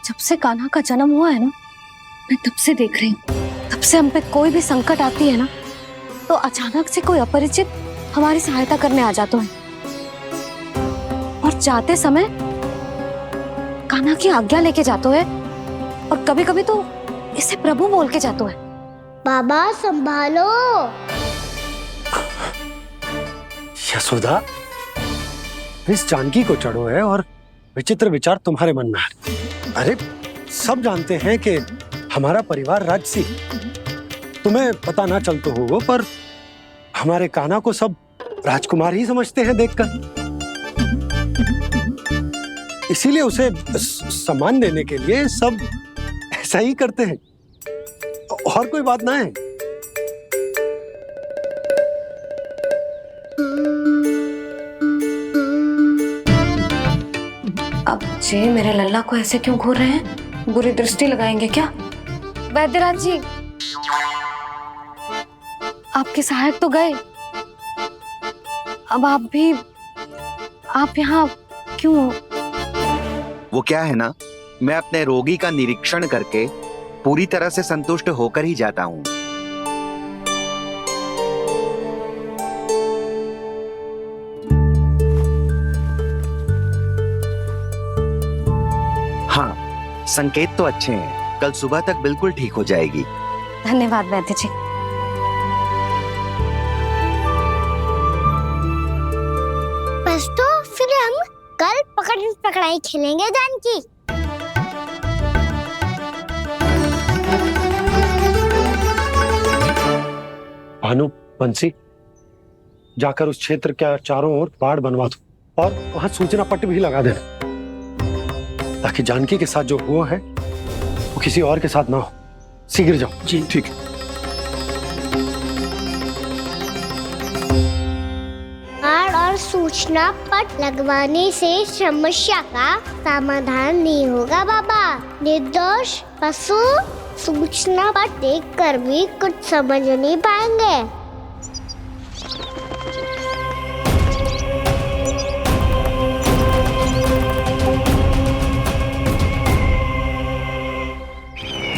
जब से कान्हा का जन्म हुआ है ना, मैं तब से देख रही हूँ, तब से हम पे कोई भी संकट आती है ना, तो अचानक से कोई अपरिचित हमारी सहायता करने आ जाता है और जाते समय कान्हा की आज्ञा लेके जाते है और कभी कभी तो इसे प्रभु बोल के जाते है। बाबा संभालो। यशोदा, इस जानकी को चढ़ो है और विचित्र विचार तुम्हारे मन में है। अरे सब जानते हैं कि हमारा परिवार राजसी, तुम्हें पता ना चलते हो पर हमारे कान्हा को सब राजकुमार ही समझते हैं देखकर, इसीलिए उसे सम्मान देने के लिए सब ऐसा ही करते हैं, और कोई बात ना है। अब जे मेरे लल्ला को ऐसे क्यों घूर रहे हैं? बुरी दृष्टि लगाएंगे क्या? वैद्यराज जी, आपके सहायक तो गए, अब आप यहाँ क्यों? वो क्या है ना, मैं अपने रोगी का निरीक्षण करके पूरी तरह से संतुष्ट होकर ही जाता हूँ। हाँ, संकेत तो अच्छे हैं, कल सुबह तक बिल्कुल ठीक हो जाएगी। धन्यवाद वैद्य जी। बस तो फिर हम कल पकड़न पकड़ाई खेलेंगे जानकी। भानु, बंसी, जाकर उस क्षेत्र के चारों ओर बाड़ बनवा दो और वहां सूचना पट्ट भी लगा देना, ताकि जानकी के साथ जो हुआ है वो किसी और के साथ ना हो। शीघ्र जाओ। जी ठीक है। बाड़ और सूचना पट लगवाने से समस्या का समाधान नहीं होगा बाबा। निर्दोष पशु सूचना पट देखकर भी कुछ समझ नहीं पाएंगे।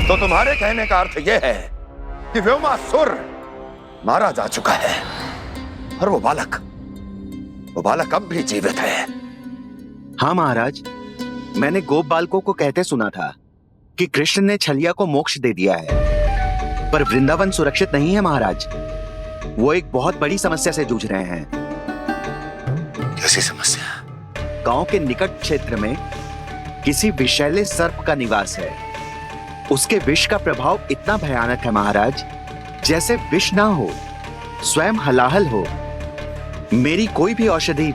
तो तुम्हारे कहने का अर्थ यह है कि व्योमासुर मारा जा चुका है और वो बालक अब भी जीवित है। हाँ महाराज, मैंने गोप बालकों को कहते सुना था कि कृष्ण ने छलिया को मोक्ष दे दिया है, पर वृंदावन सुरक्षित नहीं है महाराज। वो एक बहुत बड़ी समस्या से जूझ रहे हैं। कैसी समस्या? गांव के निकट क्षेत्र में किसी विषैले सर्प का निवास है। उसके विष का प्रभाव इतना भयानक है महाराज, जैसे विष ना हो, स्वयं हलाहल हो। मेरी कोई भी औषधि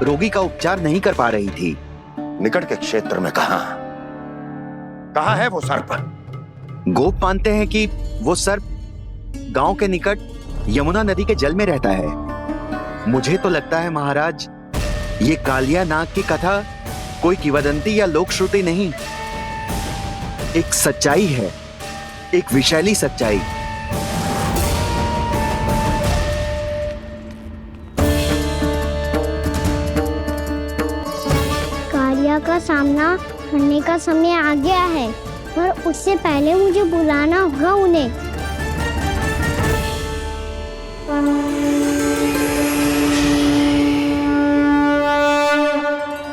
रोगी का उपचार नहीं कर पा रही थी। निकट के क्षेत्र में कहां है वो सर्प? गोप मानते हैं कि वो सर्प गांव के निकट यमुना नदी के जल में रहता है। मुझे तो लगता है महाराज, ये कालिया नाग की कथा कोई किंवदंती या लोक श्रुति नहीं, एक सच्चाई है, एक विषैली सच्चाई। कालिया का सामना करने का समय आ गया है, पर उससे पहले मुझे बुलाना होगा उन्हें।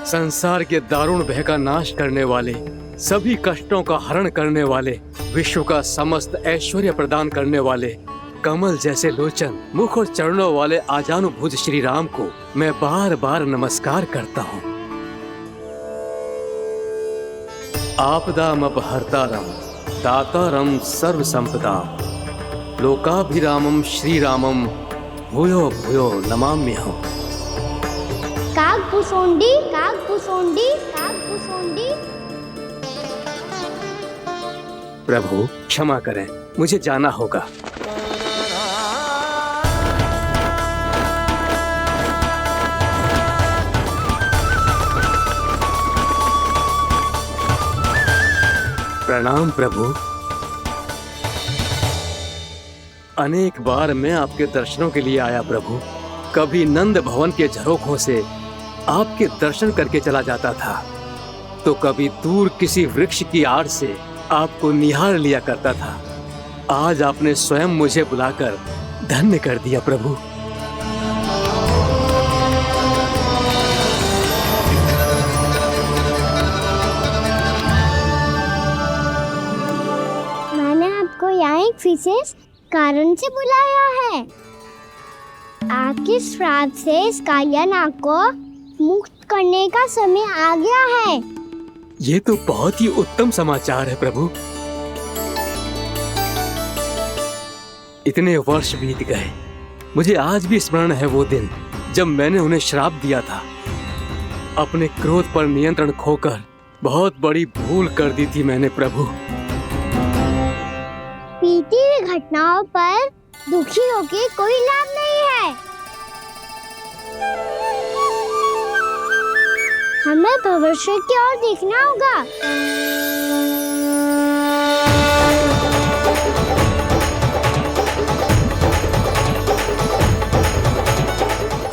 संसार के दारुण भय का नाश करने वाले, सभी कष्टों का हरण करने वाले, विश्व का समस्त ऐश्वर्य प्रदान करने वाले, कमल जैसे लोचन, मुख और चरणों वाले आजानुभूत श्री राम को मैं बार बार नमस्कार करता हूँ। आपदामपहर्तारं दातारं सर्व संपदाम लोकाभिरामं श्री रामं भूयो भूयो नमाम्यहम्। कागभूसुंडी, कागभूसुंडी, कागभूसुंडी। प्रभु क्षमा करें, मुझे जाना होगा। प्रणाम प्रभु। अनेक बार मैं आपके दर्शनों के लिए आया प्रभु। कभी नंद भवन के झरोखों से आपके दर्शन करके चला जाता था, तो कभी दूर किसी वृक्ष की आड़ से आपको निहार लिया करता था। आज आपने स्वयं मुझे बुलाकर धन्य कर दिया प्रभु। मैंने आपको यहाँ एक विशेष कारण से बुलाया है। आपके श्राप से इस कालिया नाग को मुक्त करने का समय आ गया है। ये तो बहुत ही उत्तम समाचार है प्रभु। इतने वर्ष बीत गए, मुझे आज भी स्मरण है वो दिन जब मैंने उन्हें श्राप दिया था। अपने क्रोध पर नियंत्रण खोकर बहुत बड़ी भूल कर दी थी मैंने प्रभु। बीती हुई घटनाओं पर दुखी होके कोई लाभ नहीं है। हमें भविष्य की ओर देखना होगा।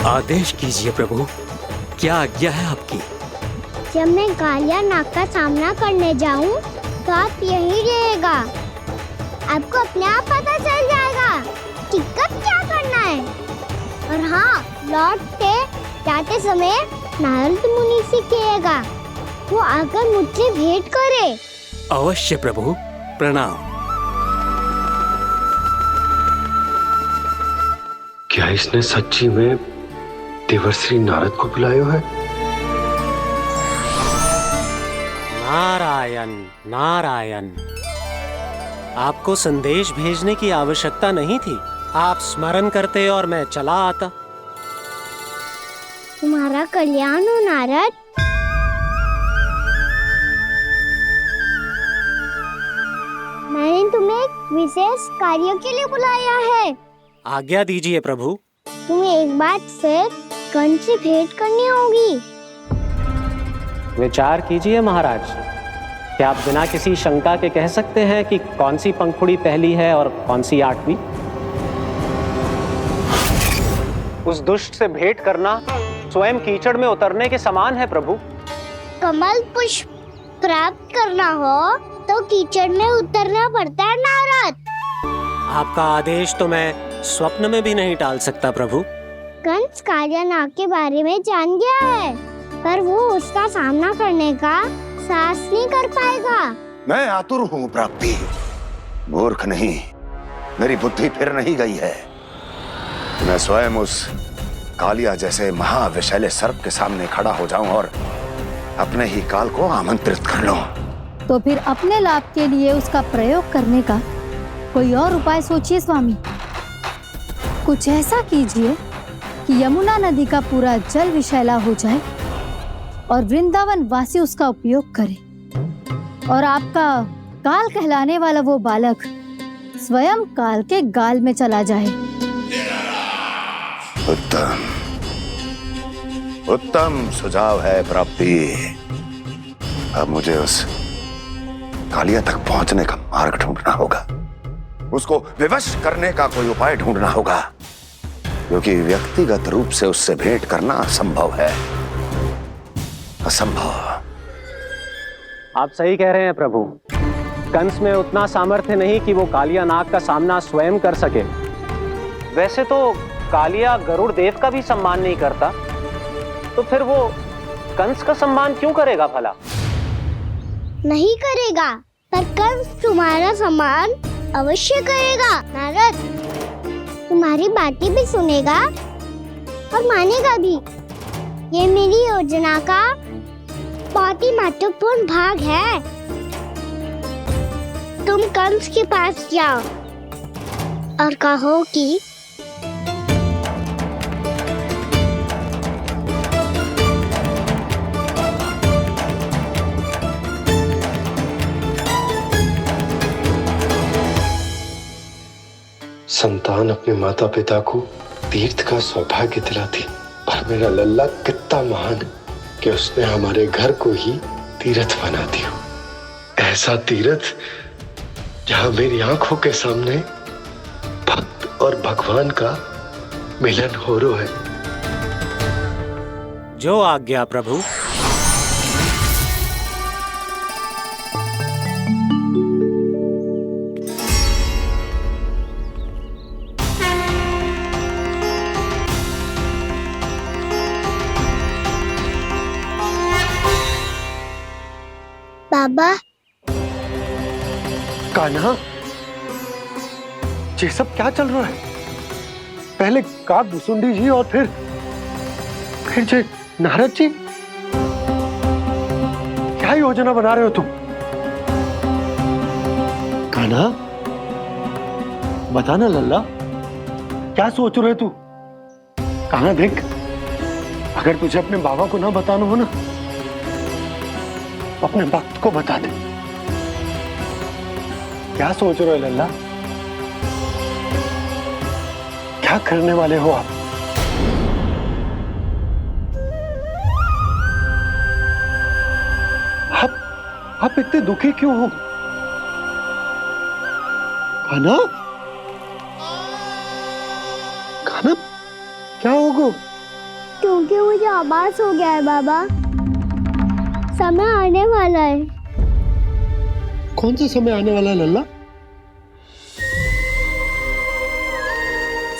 आदेश कीजिए प्रभु, क्या आज्ञा है आपकी? जब मैं कालिया नाग का सामना करने जाऊं, तो आप यहीं रहिएगा। आपको अपने आप पता चल जाएगा कि कब क्या करना है। और हाँ, लौटते जाते समय नारद मुनि से कहिएगा, वो आकर मुझसे भेंट करे। अवश्य प्रभु, प्रणाम। क्या इसने सच्ची में देवर्षि नारद को बुलाया है? नारायण नारायण, आपको संदेश भेजने की आवश्यकता नहीं थी। आप स्मरण करते और मैं चला आता। तुम्हारा कल्याण हो नारद। मैंने तुम्हें एक विशेष कार्य के लिए बुलाया है। आज्ञा दीजिए प्रभु। तुम्हें एक बार फिर कंस से भेंट करनी होगी। विचार कीजिए महाराज, क्या आप बिना किसी शंका के कह सकते हैं कि कौन सी पंखुड़ी पहली है और कौन सी आठवीं? उस दुष्ट से भेंट करना स्वयं कीचड़ में उतरने के समान है प्रभु। कमल पुष्प प्राप्त करना हो तो कीचड़ में उतरना पड़ता है नारद। आपका आदेश तो मैं स्वप्न में भी नहीं टाल सकता प्रभु। कंस कालिया नाग के बारे में जान गया है, पर वो उसका सामना करने का साहस नहीं कर पाएगा। मैं आतुर हूँ प्राप्ति, मूर्ख नहीं। मेरी बुद्धि फिर नहीं गई है। मैं स्वयं उस कालिया जैसे महाविषैले सर्प के सामने खड़ा हो जाऊं और अपने ही काल को आमंत्रित कर लूं। तो फिर अपने लाभ के लिए उसका प्रयोग करने का कोई और उपाय सोचिए स्वामी। कुछ ऐसा कीजिए कि यमुना नदी का पूरा जल विषैला हो जाए और वृंदावन वासी उसका उपयोग करे, और आपका काल कहलाने वाला वो बालक स्वयं काल के गाल में चला जाए। उत्तम उत्तम सुझाव है प्राप्ति। अब मुझे उस कालिया तक पहुंचने का मार्ग ढूंढना होगा। उसको विवश करने का कोई उपाय ढूंढना होगा, क्योंकि व्यक्तिगत रूप से उससे भेंट करना असंभव है। असंभव। आप सही कह रहे हैं प्रभु। कंस में उतना सामर्थ्य नहीं कि वो कालिया नाग का सामना स्वयं कर सके। वैसे तो कालिया गरुड़ देव का भी सम्मान नहीं करता, तो फिर वो कंस का सम्मान क्यों करेगा भला? नहीं करेगा, पर कंस तुम्हारा सम्मान अवश्य करेगा नारद। तुम्हारी बातें भी सुनेगा और मानेगा भी। ये मेरी योजना का बहुत ही महत्वपूर्ण भाग है। तुम कंस के पास जाओ और कहो कि संतान अपने माता पिता को तीर्थ का सौभाग्य दिलाती, पर मेरा लल्ला कितना महान है कि उसने हमारे घर को ही तीर्थ बना दिया। ऐसा तीर्थ जहां मेरी आंखों के सामने भक्त और भगवान का मिलन हो रहा है। जो आज्ञा प्रभु। बाबा। कान्हा, ये सब क्या चल रहा है? पहले काग भुसुंडी जी और फिर जे नारद जी। क्या योजना बना रहे हो तुम? कान्हा, बता ना लल्ला, क्या सोच रहे तू? कान्हा देख, अगर तुझे अपने बाबा को ना बताना हो ना, तो अपने भक्त को बता दे। क्या सोच रहे हो लल्ला? क्या करने वाले हो आप? आप इतने दुखी क्यों हो? कान्हा, कान्हा, क्या होगा? क्योंकि मुझे आभास हो गया है बाबा, समय आने वाला है। कौन सा समय आने वाला है लल्ला?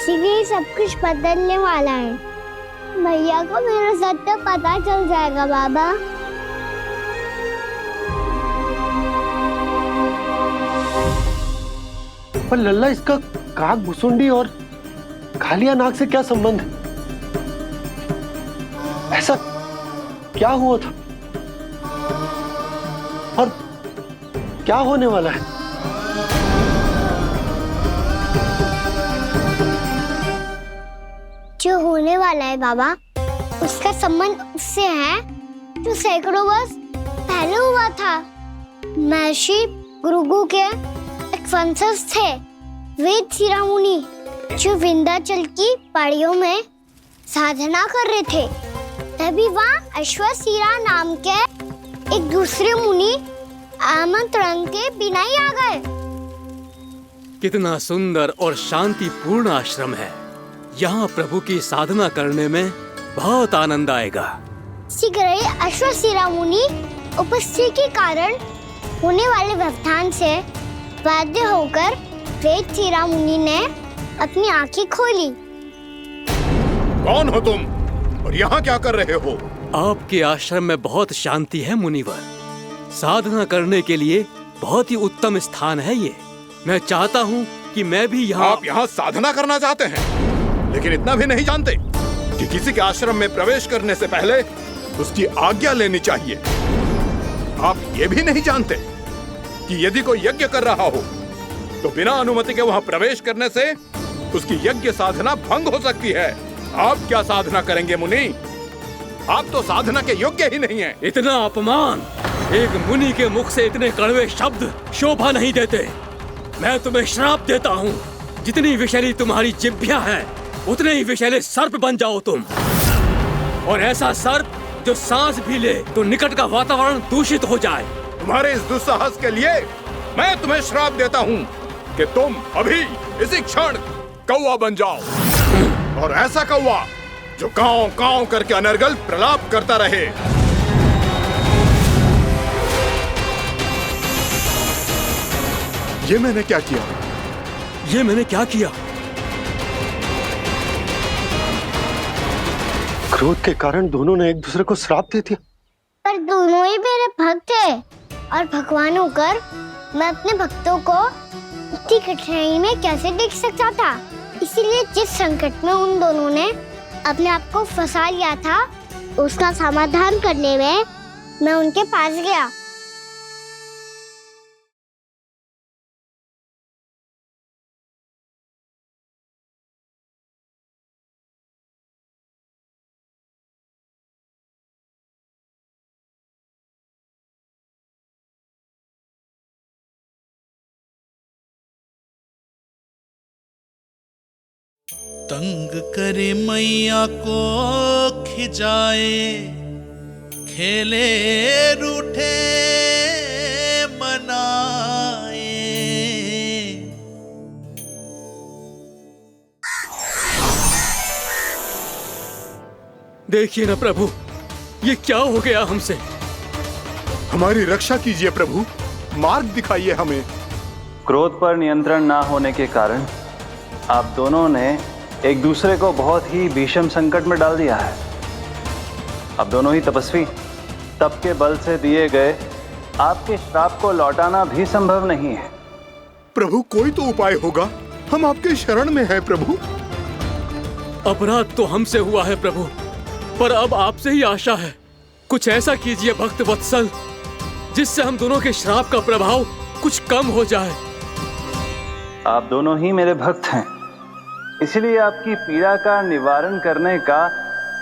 शीघ्र ही सब कुछ बदलने वाला है। भैया को मेरा सत्य पता चल जाएगा बाबा। पर लल्ला, इसका काग भुसुंडी और कालिया नाग से क्या संबंध है? ऐसा क्या हुआ था और क्या होने वाला है? जो होने वाला है बाबा, उसका संबंध उससे है जो सैकड़ों वर्ष पहले हुआ था। महर्षि भृगु के एक वंशज थे वेद शिरोमुनि, जो विंध्याचल की पहाड़ियों में साधना कर रहे थे। तभी वहाँ अश्वशिरा नाम के एक दूसरे मुनि आमंत्रण के बिना ही आ गए। कितना सुंदर और शांतिपूर्ण आश्रम है। यहाँ प्रभु की साधना करने में बहुत आनंद आएगा। शीघ्र ही अश्वशिरा मुनि उपस्थिति के कारण होने वाले व्यवधान से बाध्य होकर वेद शिरोमुनि ने अपनी आंखें खोली। कौन हो तुम और यहाँ क्या कर रहे हो? आपके आश्रम में बहुत शांति है मुनिवर। साधना करने के लिए बहुत ही उत्तम स्थान है ये। मैं चाहता हूँ कि मैं भी यहाँ। आप यहाँ साधना करना चाहते हैं, लेकिन इतना भी नहीं जानते कि किसी के आश्रम में प्रवेश करने से पहले उसकी आज्ञा लेनी चाहिए। आप ये भी नहीं जानते कि यदि कोई यज्ञ कर रहा हो तो बिना अनुमति के वहाँ प्रवेश करने से उसकी यज्ञ साधना भंग हो सकती है। आप क्या साधना करेंगे मुनि? आप तो साधना के योग्य ही नहीं हैं। इतना अपमान! एक मुनि के मुख से इतने कड़वे शब्द शोभा नहीं देते। मैं तुम्हें श्राप देता हूँ, जितनी विषैली तुम्हारी जिह्वा है उतने ही विषैले सर्प बन जाओ तुम। और ऐसा सर्प जो सांस भी ले तो निकट का वातावरण दूषित हो जाए। तुम्हारे इस दुस्साहस के लिए मैं तुम्हें श्राप देता हूँ कि तुम अभी इसी क्षण कौवा बन जाओ, और ऐसा कौवा जो कांव कांव करके अनर्गल प्रलाप करता रहे। ये मैंने क्या किया? ये मैंने क्या किया? क्रोध के कारण दोनों ने एक दूसरे को श्राप दे दिया। पर दोनों ही मेरे भक्त थे, और भगवान होकर मैं अपने भक्तों को इतनी कठिनाई में कैसे देख सकता था। इसीलिए जिस संकट में उन दोनों ने अपने आप को फंसा लिया था, उसका समाधान करने में मैं उनके पास गया। तंग करे मैया को खिजाए, खेले रूठे मनाए। देखिए ना प्रभु, ये क्या हो गया हमसे? हमारी रक्षा कीजिए प्रभु, मार्ग दिखाइए हमें। क्रोध पर नियंत्रण ना होने के कारण आप दोनों ने एक दूसरे को बहुत ही भीषण संकट में डाल दिया है। आप दोनों ही तपस्वी, तप के बल से दिए गए आपके श्राप को लौटाना भी संभव नहीं है। प्रभु कोई तो उपाय होगा, हम आपके शरण में हैं प्रभु। अपराध तो हमसे हुआ है प्रभु, पर अब आपसे ही आशा है। कुछ ऐसा कीजिए भक्त वत्सल, जिससे हम दोनों के श्राप का प्रभाव कुछ कम हो जाए। आप दोनों ही मेरे भक्त हैं, इसलिए आपकी पीड़ा का निवारण करने का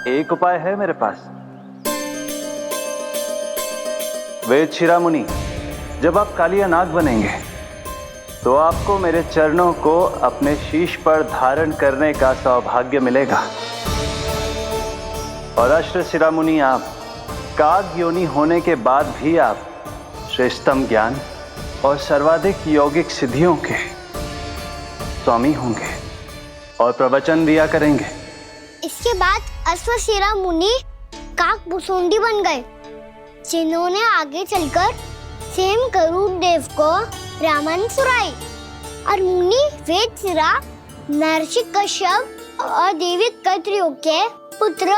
एक उपाय है मेरे पास। वेद शिरामुनि, जब आप कालिया नाग बनेंगे तो आपको मेरे चरणों को अपने शीश पर धारण करने का सौभाग्य मिलेगा। और अश्र शिरामुनि, आप काग योनि होने के बाद भी आप श्रेष्ठतम ज्ञान और सर्वाधिक यौगिक सिद्धियों के स्वामी होंगे और प्रवचन दिया करेंगे। इसके बाद अश्वशिरा मुनि काक भुसुंडी बन गए, जिन्होंने आगे चलकर स्वयं गरुड़ देव को रामायण सुनाई। और मुनि वेदशिरा, महर्षि कश्यप और देवी कत्रियों के पुत्र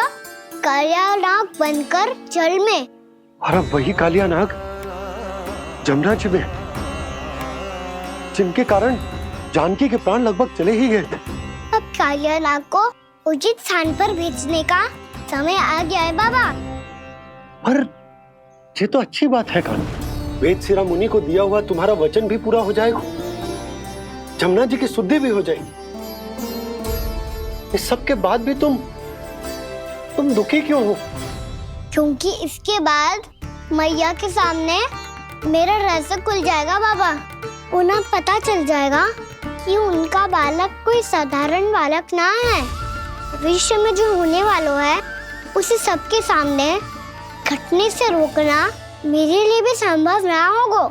कालिया नाग बनकर जल में। और अब वही कालिया नाग जमुना जी में, जिनके कारण जानकी के प्राण लगभग चले ही गए थे। अब कालिया नाग को उचित स्थान पर भेजने का समय आ गया है बाबा। पर ये तो अच्छी बात है कान, वेद शिरा मुनि को दिया हुआ तुम्हारा वचन भी पूरा हो जाएगा, जमुना जी की शुद्धि भी हो जाएगी। इस सब के बाद भी तुम दुखी क्यों हो? क्योंकि इसके बाद मैया के सामने मेरा रहस्य खुल जाएगा बाबा। उन्हें पता चल जाएगा कि उनका बालक कोई साधारण बालक ना है। भविष्य में जो होने वाला है उसे सबके सामने घटने से रोकना मेरे लिए भी संभव ना होगा।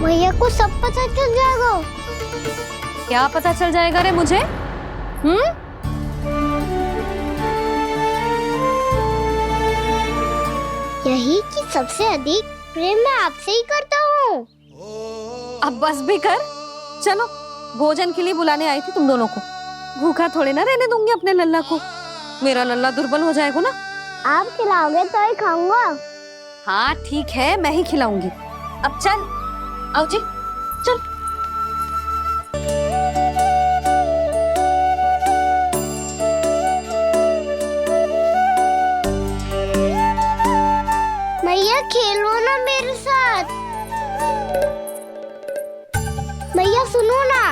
मैया को सब पता चल जाएगा। क्या पता चल जाएगा रे मुझे? यही कि सबसे अधिक प्रेम मैं आपसे ही करता हूँ। अब बस भी कर, चलो भोजन के लिए बुलाने आई थी तुम दोनों को। भूखा थोड़े ना रहने दूंगी अपने लल्ला को, मेरा लल्ला दुर्बल हो जाएगा ना। आप खिलाओगे तो ही खाऊंगा। हाँ ठीक है, मैं ही खिलाऊंगी। अब चल, आओ जी चल। मैया खेलो ना मेरे साथ। मैया सुनो ना,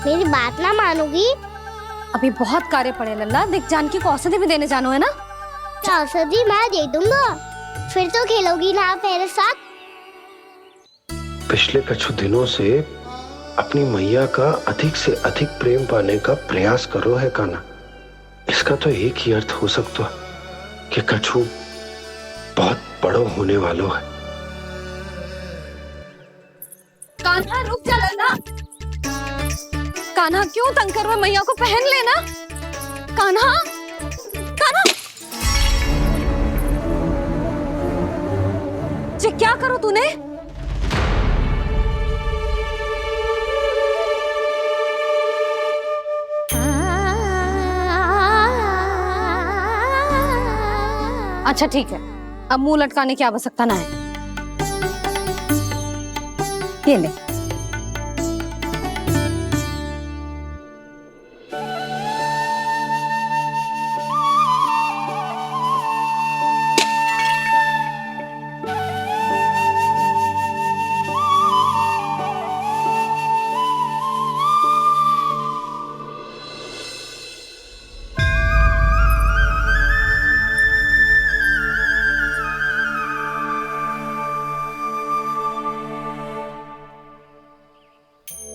मेरी बात ना मानोगी? अभी बहुत कार्य पड़े लल्ला, देख जानकी को औषधि भी देने जानो है ना। औषधि मैं दे दूंगा, फिर तो खेलोगी ना आप मेरे साथ। पिछले कुछ दिनों से अपनी मैया का अधिक से अधिक प्रेम पाने का प्रयास करो है कान्हा। इसका तो एक ही अर्थ हो सकता है कि कछु बहुत बड़ो होने वालो है। कान्हा रुक जा लल्ला। कान्हा क्यों तंग कर रहा है? मैया को पहन लेना। कान्हा, कान्हा, ये क्या करो तूने? अच्छा ठीक है, अब मुंह लटकाने की आवश्यकता ना है। ये ले।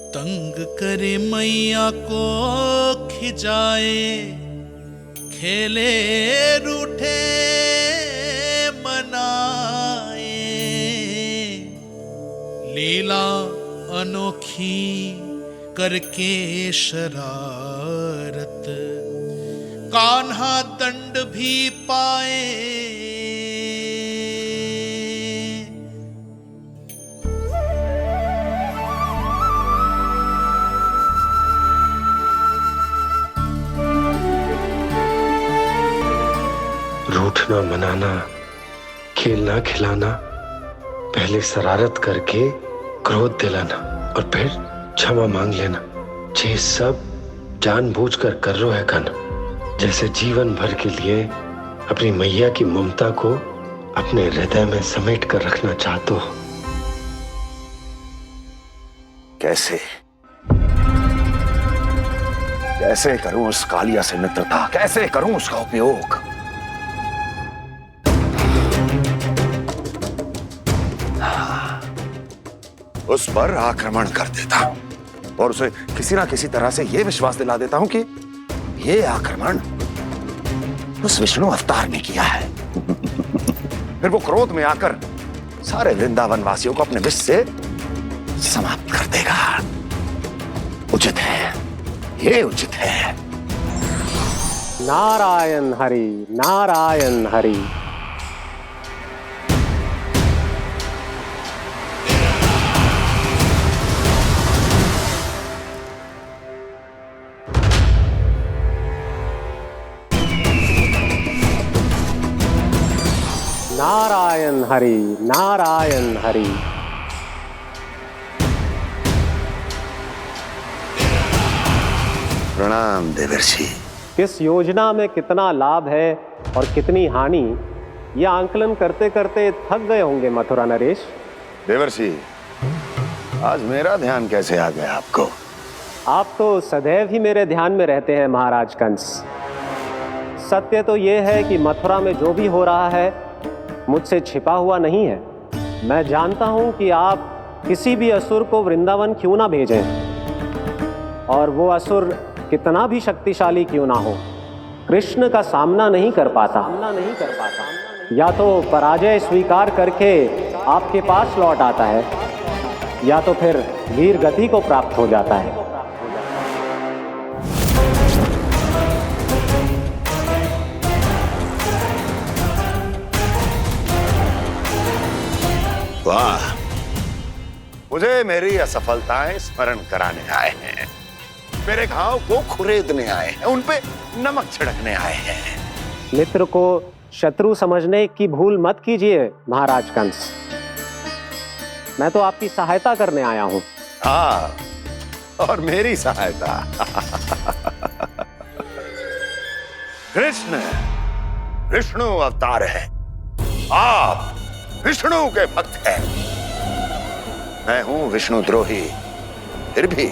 तंग करे मैया को खिजाए, खेले रूठे मनाए, लीला अनोखी करके शरारत, कान्हा दंड भी पाए। रूठना मनाना खेलना खिलाना, पहले शरारत करके क्रोध दिलाना और फिर क्षमा मांग लेना, ये सब जानबूझकर कर रहे हो है कान्हा। जैसे जीवन भर के लिए अपनी मैया की ममता को अपने हृदय में समेट कर रखना चाहते हो। कैसे कैसे करूं उस कालिया से मित्रता, कैसे करूं उसका उपयोग? उस पर आक्रमण कर देता हूं और उसे किसी ना किसी तरह से यह विश्वास दिला देता हूं कि यह आक्रमण उस विष्णु अवतार ने किया है। फिर वो क्रोध में आकर सारे वृंदावन वासियों को अपने विष से समाप्त कर देगा। उचित है, ये उचित है। नारायण हरि, नारायण हरि। नारायण हरि, नारायण हरि। प्रणाम देवर्षि। किस योजना में कितना लाभ है और कितनी हानि, यह आंकलन करते करते थक गए होंगे मथुरा नरेश। देवर्षि, आज मेरा ध्यान कैसे आ गया आपको? आप तो सदैव ही मेरे ध्यान में रहते हैं महाराज कंस। सत्य तो यह है कि मथुरा में जो भी हो रहा है मुझसे छिपा हुआ नहीं है। मैं जानता हूं कि आप किसी भी असुर को वृंदावन क्यों ना भेजें, और वो असुर कितना भी शक्तिशाली क्यों ना हो, कृष्ण का सामना नहीं कर पाता। या तो पराजय स्वीकार करके आपके पास लौट आता है, या तो फिर वीर गति को प्राप्त हो जाता है। वाह, मुझे मेरी असफलताएं स्मरण कराने आए हैं, मेरे घाव को खुरेदने आए हैं, उन पे नमक छिड़कने आए हैं। मित्र को शत्रु समझने की भूल मत कीजिए महाराज कंस। मैं तो आपकी सहायता करने आया हूं। हाँ, और मेरी सहायता। कृष्ण विष्णु अवतार है, आप विष्णु के भक्त हैं। मैं हूं विष्णु द्रोही, फिर भी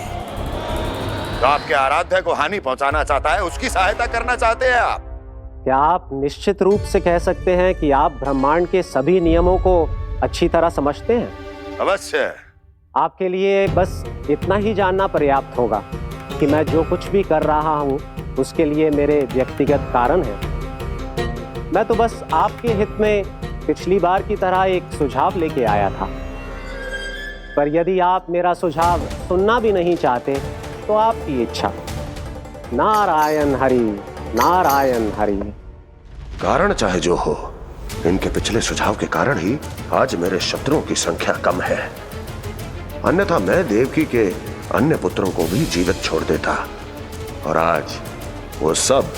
तो आपके आराध्य को हानि पहुंचाना चाहता है, उसकी सहायता करना चाहते हैं आप। क्या आप निश्चित रूप से कह सकते हैं कि आप ब्रह्मांड के सभी नियमों को अच्छी तरह समझते हैं? अवश्य। आपके लिए बस इतना ही जानना पर्याप्त होगा कि मैं जो कुछ भी कर रहा हूं उसके लिए मेरे व्यक्तिगत कारण हैं। मैं तो बस आपके हित में पिछली बार की तरह एक सुझाव लेके आया था, पर यदि आप मेरा सुझाव सुनना भी नहीं चाहते तो आपकी इच्छा। नारायण हरि, नारायण हरि। कारण चाहे जो हो, इनके पिछले सुझाव के कारण ही आज मेरे शत्रुओं की संख्या कम है। अन्यथा मैं देवकी के अन्य पुत्रों को भी जीवित छोड़ देता, और आज वो सब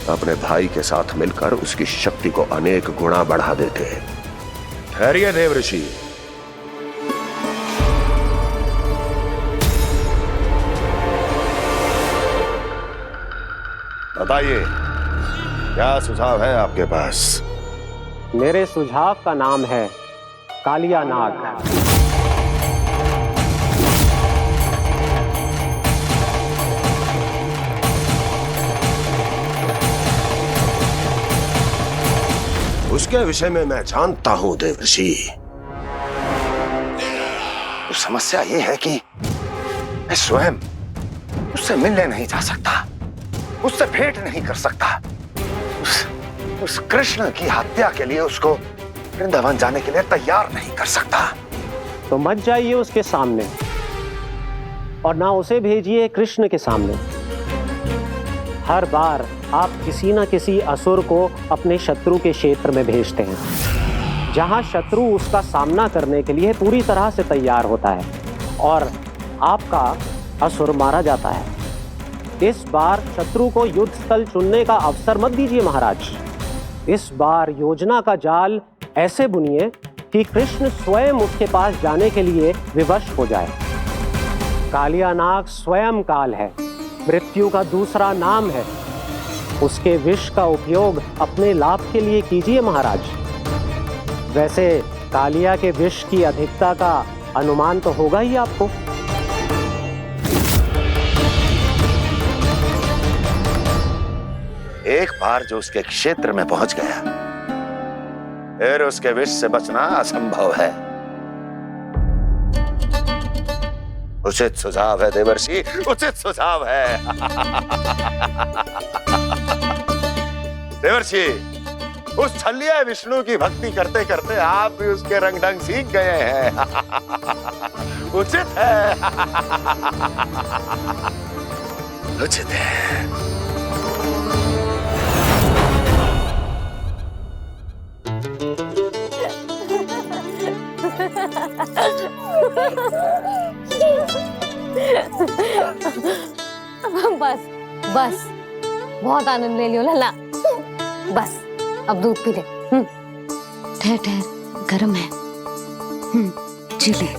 अपने भाई के साथ मिलकर उसकी शक्ति को अनेक गुना बढ़ा देते। ठहरिए देवऋषि, बताइए क्या सुझाव है आपके पास? मेरे सुझाव का नाम है कालिया नाग। उसके विषय में मैं जानता हूं देवर्षि। तो समस्या यह है कि मैं स्वयं उससे मिलने नहीं जा सकता, उससे भेंट नहीं कर सकता। उस कृष्ण की हत्या के लिए उसको वृंदावन जाने के लिए तैयार नहीं कर सकता। तो मत जाइए उसके सामने, और ना उसे भेजिए कृष्ण के सामने। हर बार आप किसी न किसी असुर को अपने शत्रु के क्षेत्र में भेजते हैं, जहां शत्रु उसका सामना करने के लिए पूरी तरह से तैयार होता है और आपका असुर मारा जाता है। इस बार शत्रु को युद्ध स्थल चुनने का अवसर मत दीजिए महाराज। इस बार योजना का जाल ऐसे बुनिए कि कृष्ण स्वयं उसके पास जाने के लिए विवश हो जाए। कालिया नाग स्वयं काल है, मृत्यु का दूसरा नाम है। उसके विष का उपयोग अपने लाभ के लिए कीजिए महाराज। वैसे कालिया के विष की अधिकता का अनुमान तो होगा ही आपको। एक बार जो उसके क्षेत्र में पहुंच गया, फिर उसके विष से बचना असंभव है। उचित सुझाव है देवर्षि, उचित सुझाव है। देवर्षि, उस छलिया विष्णु की भक्ति करते करते आप भी उसके रंग ढंग सीख गए हैं। उचित है। उचित है। बस बस, बहुत आनंद ले लियो लल्ला। बस अब दूध पी ले। ठहर ठहर, गर्म है। जी ले ले।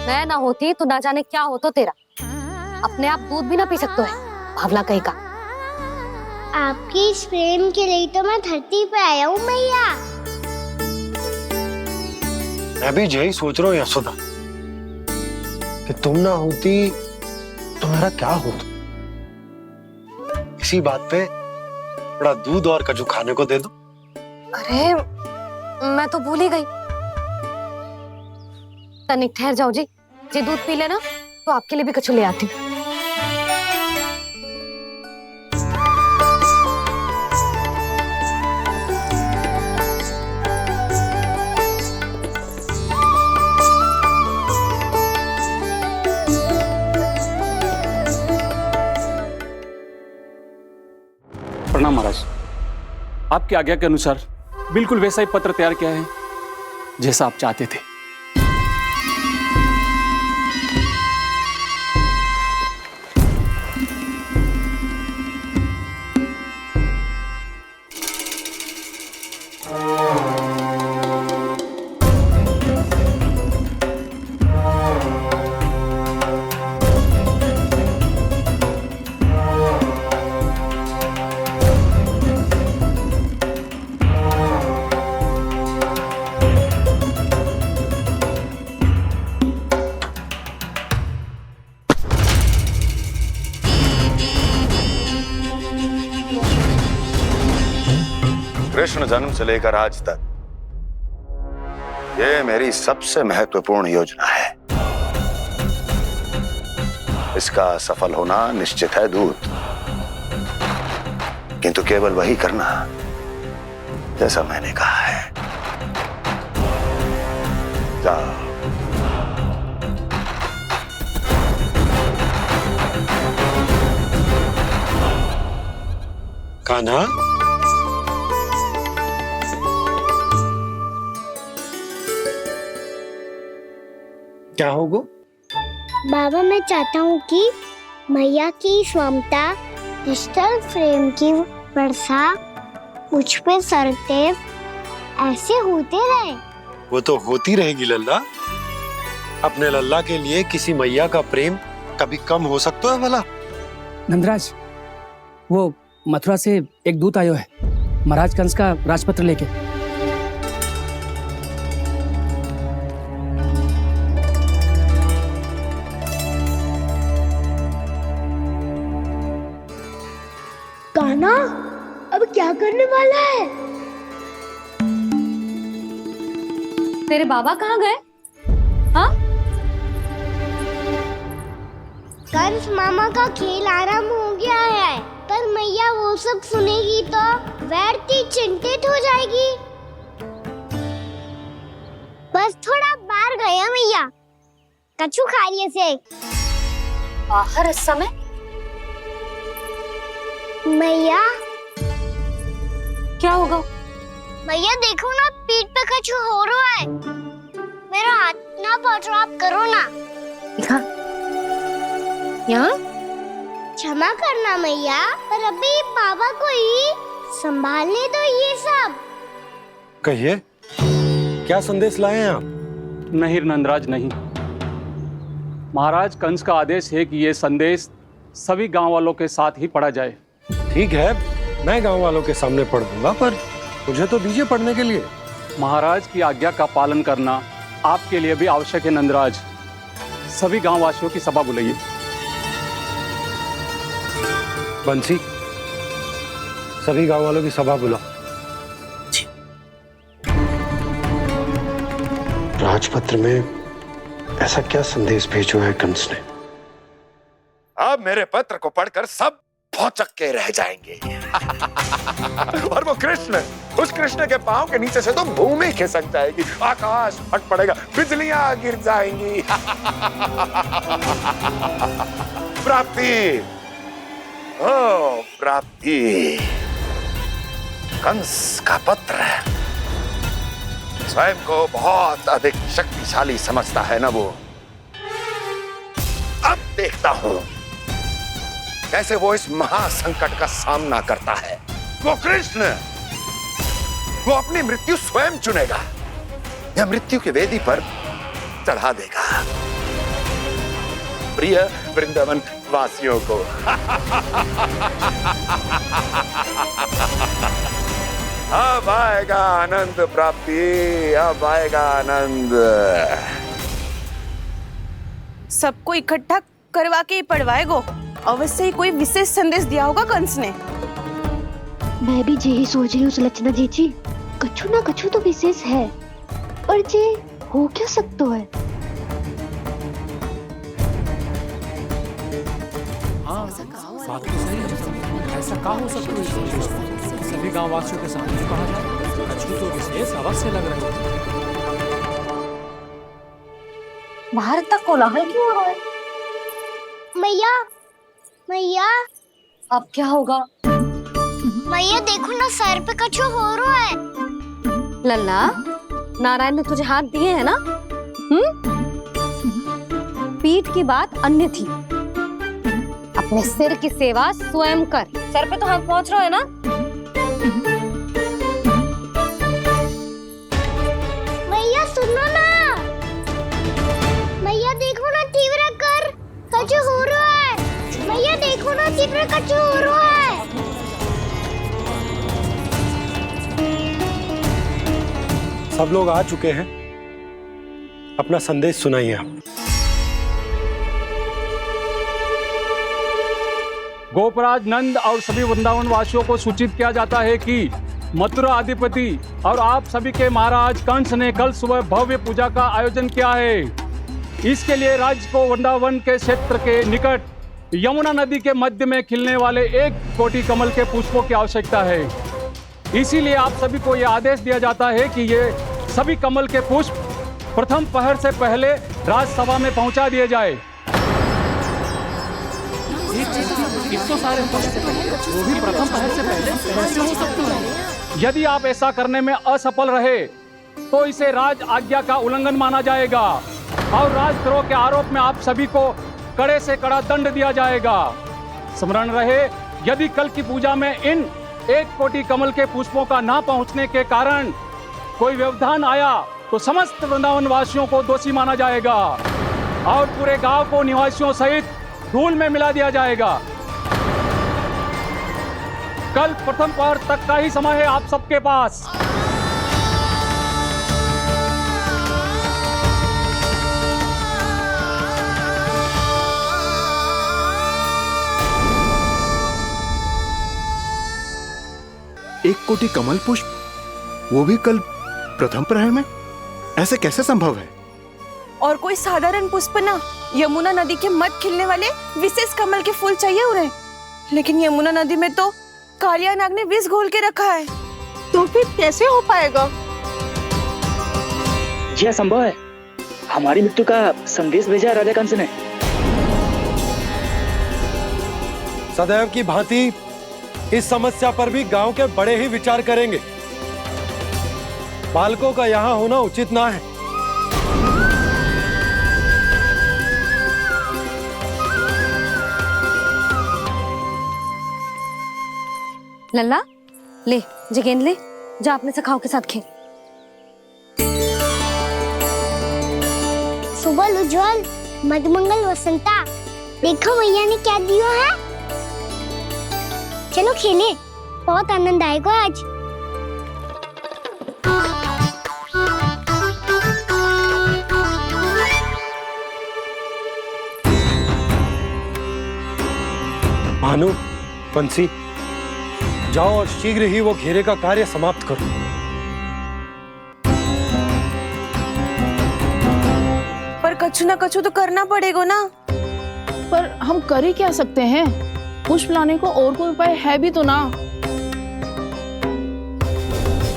मैं ना होती तो ना जाने क्या होता तेरा। अपने आप दूध भी ना पी सकते है, भावला कहीं का। आपकी इस प्रेम के लिए तो मैं धरती पे आया हूँ मैया। मैं भी यही सोच रहा हूँ यशोदा कि तुम ना होती तो मेरा क्या होता। इसी बात पे थोड़ा दूध और कजू खाने को दे दो। अरे मैं तो भूल ही गई। तनिक ठहर जाओ जी, दूध पी लेना तो आपके लिए भी कछु ले आती हूँ। प्रणाम महाराज। आपकी आज्ञा के अनुसार बिल्कुल वैसा ही पत्र तैयार किया है जैसा आप चाहते थे। कृष्ण जन्म से लेकर आज तक ये मेरी सबसे महत्वपूर्ण योजना है। इसका सफल होना निश्चित है दूत, किंतु केवल वही करना जैसा मैंने कहा है। जाओ। कान्हा, क्या होगा? बाबा मैं चाहता हूँ कि मैया की ममता क्रिस्टल फ्रेम की वर्षा मुझ पे सरते ऐसे होते रहे। वो तो होती रहेगी लल्ला। अपने लल्ला के लिए किसी मैया का प्रेम कभी कम हो सकता है भला? नंदराज, वो मथुरा से एक दूत आयो है महाराज कंस का राजपत्र लेके। कान्हा अब क्या करने वाला है? तेरे बाबा कहाँ गए? हाँ? कंस मामा का खेल आरंभ हो गया है, पर मैया वो सब सुनेगी तो व्यर्थी चिंतित हो जाएगी। बस थोड़ा बाहर गया मैया, कछु खा लिए से। बाहर इस समय? मैया क्या होगा? भैया देखो ना, पीठ पे कुछ हो रहा है। मेरा हाथ ना पहुंचो, आप करो ना। दिखा यहाँ। क्षमा करना मैया, पर अभी बाबा को ही संभालने दो ये सब। कहिए, क्या संदेश लाए हैं आप? नहीं नंदराज, नहीं। महाराज कंस का आदेश है कि ये संदेश सभी गांव वालों के साथ ही पढ़ा जाए। ठीक है, मैं गांव वालों के सामने पढ़ दूंगा, पर मुझे तो दीजिए पढ़ने के लिए। महाराज की आज्ञा का पालन करना आपके लिए भी आवश्यक है नंदराज। सभी गांव वासियों की सभा बुलाइए। बंसी, सभी गांव वालों की सभा बुलाओ। राजपत्र में ऐसा क्या संदेश भेजो है कंस ने? अब मेरे पत्र को पढ़कर सब भौचक के रह जाएंगे। और वो कृष्ण, उस कृष्ण के पांव के नीचे से तो भूमि खिसक जाएगी, आकाश फट पड़ेगा, बिजलियां गिर जाएंगी। प्राप्ति, ओ प्राप्ति, कंस का पत्र। स्वयं को बहुत अधिक शक्तिशाली समझता है ना वो। अब देखता हूं कैसे वो इस महासंकट का सामना करता है। वो कृष्ण, वो अपनी मृत्यु स्वयं चुनेगा या मृत्यु की वेदी पर चढ़ा देगा। प्रिय वृंदावन वासियों को अब आएगा आनंद प्राप्ति, अब आएगा आनंद। सबको इकट्ठा करवा के ही पढ़वाएगो। अवश्य ही कोई विशेष संदेश दिया होगा कंस ने। मैं भी यही सोच रही हूँ सुलक्षणा जीजी, कछु ना कछु तो विशेष है, पर जे हो क्या सकता है? हाँ, बात तो सही है। ऐसा कहाँ हो सकता है? सभी गांव वासियों के सामने कहा जाए, कछु तो विशेष अवश्य लग रहे हैं। बाहर तक कोलाहल क्यों हो रहा है? मैया, मैया, अब क्या होगा? मैया देखो ना, सर पे कछु हो रहा है। लल्ला, नारायण ने तुझे हाथ दिए हैं ना? पीठ की बात अन्य थी। अपने सिर की सेवा स्वयं कर। सर पे तो हाथ पहुंच रहा है ना? मैया सुनो ना, मैया देखो ना, तीव्र कर कछु हो रहा है। मैया देखो ना, तीव्र कछु हो रहा है। सब लोग आ चुके हैं, अपना संदेश सुनाइए आप। गोपराज नंद और सभी वृंदावन वासियों को सूचित किया जाता है कि मथुरा अधिपति और आप सभी के महाराज कंस ने कल सुबह भव्य पूजा का आयोजन किया है। इसके लिए राज्य को वृंदावन के क्षेत्र के निकट यमुना नदी के मध्य में खिलने वाले 1 कोटि कमल के पुष्पों की आवश्यकता है। इसीलिए आप सभी को यह आदेश दिया जाता है कि ये सभी कमल के पुष्प प्रथम पहर से पहले राजसभा में पहुंचा दिए जाए। इतने सारे वो भी प्रथम पहर से पहले कैसे हो सकते हैं? यदि आप ऐसा करने में असफल रहे तो इसे राज आज्ञा का उल्लंघन माना जाएगा और राजद्रोह के आरोप में आप सभी को कड़े से कड़ा दंड दिया जाएगा। स्मरण रहे, यदि कल की पूजा में इन 1 कोटि कमल के पुष्पों का ना पहुंचने के कारण कोई व्यवधान आया तो समस्त वृंदावन वासियों को दोषी माना जाएगा और पूरे गांव को निवासियों सहित धूल में मिला दिया जाएगा। कल प्रथम पहर तक का ही समय है आप सबके पास। एक कोटि कमल पुष्प, वो भी कल प्रथम प्रहर में? ऐसे कैसे संभव है? और कोई साधारण पुष्प ना, यमुना नदी के मध्य खिलने वाले विशेष कमल के फूल चाहिए उन्हें। लेकिन यमुना नदी में तो कालिया नाग ने विष घोल के रखा है, तो फिर कैसे हो पाएगा? यह संभव है। हमारी मृत्यु का संदेश भेजा राजा कंस ने। सदैव की भांति इस समस्या पर भी गांव के बड़े ही विचार करेंगे। बालकों का यहाँ होना उचित ना है। लल्ला ले, जे गेंद ले, जा अपने सखाओं के साथ खेल। सुबह उज्जवल, मधुमंगल वसंता, देखो भैया ने क्या दिया है। चलो खेलें, बहुत आनंद आएगा आज। भानु, बंसी, जाओ और शीघ्र ही वो घेरे का कार्य समाप्त करो। पर कछु ना कछु तो करना पड़ेगा ना। पर हम कर ही क्या सकते हैं? पुष्प लाने को और कोई उपाय है भी तो ना।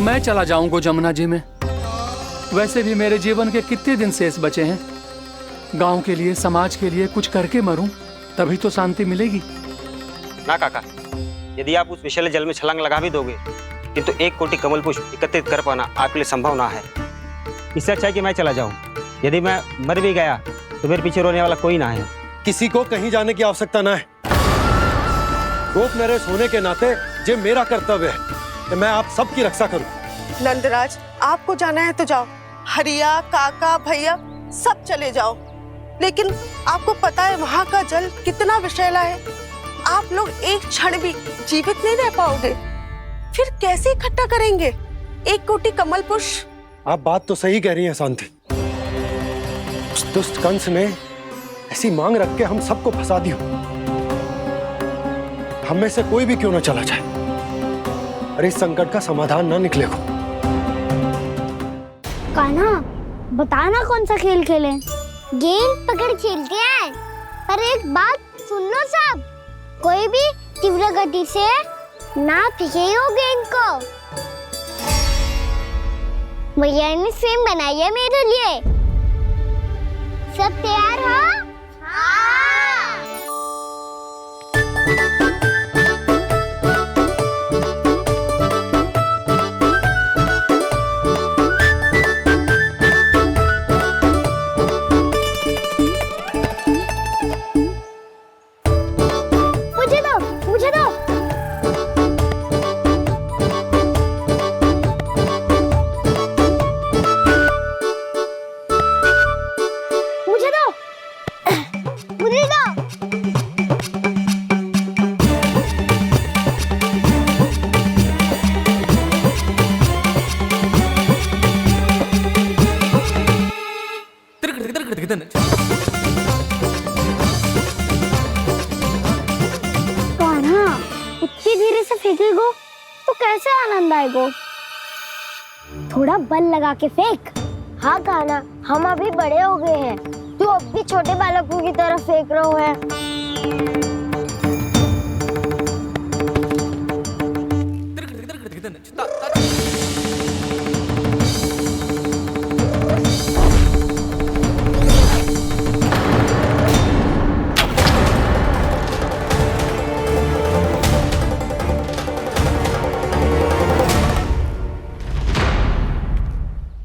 मैं चला जाऊंगा जमुना जी में। वैसे भी मेरे जीवन के कितने दिन शेष बचे हैं। गांव के लिए, समाज के लिए कुछ करके मरूं, तभी तो शांति मिलेगी। ना काका, यदि आप उस विषैले जल में छलांग लगा भी दोगे, किंतु 1 कोटि कमल पुष्प एकत्रित कर पाना आपके लिए संभव ना है। इससे अच्छा है कि मैं चला जाऊं। यदि मैं मर भी गया तो मेरे पीछे रोने वाला कोई ना है। किसी को कहीं जाने की आवश्यकता ना है। गोप नरेश होने के नाते ये मेरा कर्तव्य है कि मैं आप सबकी रक्षा करूं। नंदराज, आपको जाना है तो जाओ। हरिया, काका, भैया सब चले जाओ। लेकिन आपको पता है वहाँ का जल कितना विषैला है। आप लोग एक क्षण भी जीवित नहीं रह पाओगे। फिर कैसे इकट्ठा करेंगे 1 कोटि कमल पुष्प? आप बात तो सही कह रही हैं शांति। उस दुष्ट कंस ने ऐसी मांग रख के हम सबको फंसा दिया। हम में से कोई भी क्यों ना चला जाए और इस संकट का समाधान ना निकले को। कान्हा, बताना कौन सा खेल खेलें? गेंद पकड़ खेलते हैं। पर एक बात सुन लो सब, कोई भी तीव्र गति से ना फेंकेगा गेंद को। भैया ने फ्रेम बनाई है मेरे लिए। सब तैयार हो? हाँ। मुझे दो, मुझे दो। मुझे दो, मुझे दो। कान्हा, इतनी धीरे से फेंकेगो तो कैसे आनंद आएगो? थोड़ा बल लगा के फेंक। हाँ कान्हा, हम अभी बड़े हो गए हैं, तू अब भी छोटे बालकों की तरह फेंक रहा है।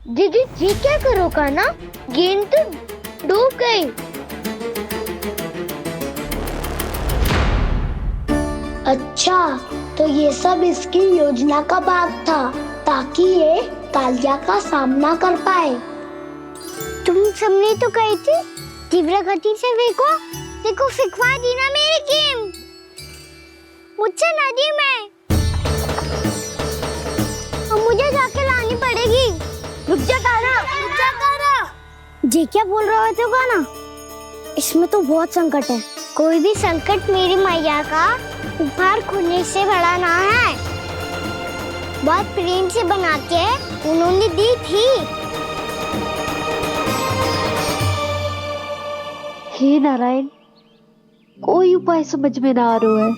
दीदी जी क्या करो कान्हा? गेंद तो डूब गई। अच्छा, तो ये सब इसकी योजना का भाग था ताकि ये कालिया का सामना कर पाए। तुम सबने तो कही थी तीव्र गति से फेंको। देखो फिकवा दी ना मेरी गेम। मुझसे नदी में। अब मुझे जाके लानी पड़ेगी। रुक जा कान्हा, रुक जा कान्हा। जी क्या बोल रहे थे कान्हा? इसमें तो बहुत संकट है। कोई भी संकट मेरी मैया का उपहार खुलने से बड़ा ना है। बहुत प्रेम से बना के उन्होंने दी थी। हे नारायण, कोई उपाय समझ में ना आ रहा है।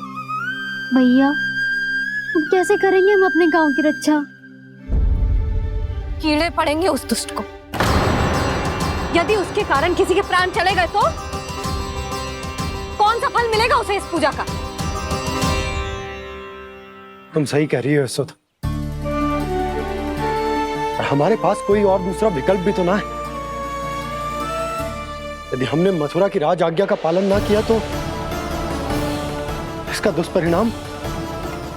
मैया, अब कैसे करेंगे हम अपने गांव की रक्षा? कीड़े पड़ेंगे उस दुष्ट को। यदि उसके कारण किसी के प्राण चले गए तो कौन सा फल मिलेगा उसे इस पूजा का? तुम सही कह रही हो यशोदा। और हमारे पास कोई और दूसरा विकल्प भी तो ना है। यदि हमने मथुरा की राज आज्ञा का पालन ना किया तो इसका दुष्परिणाम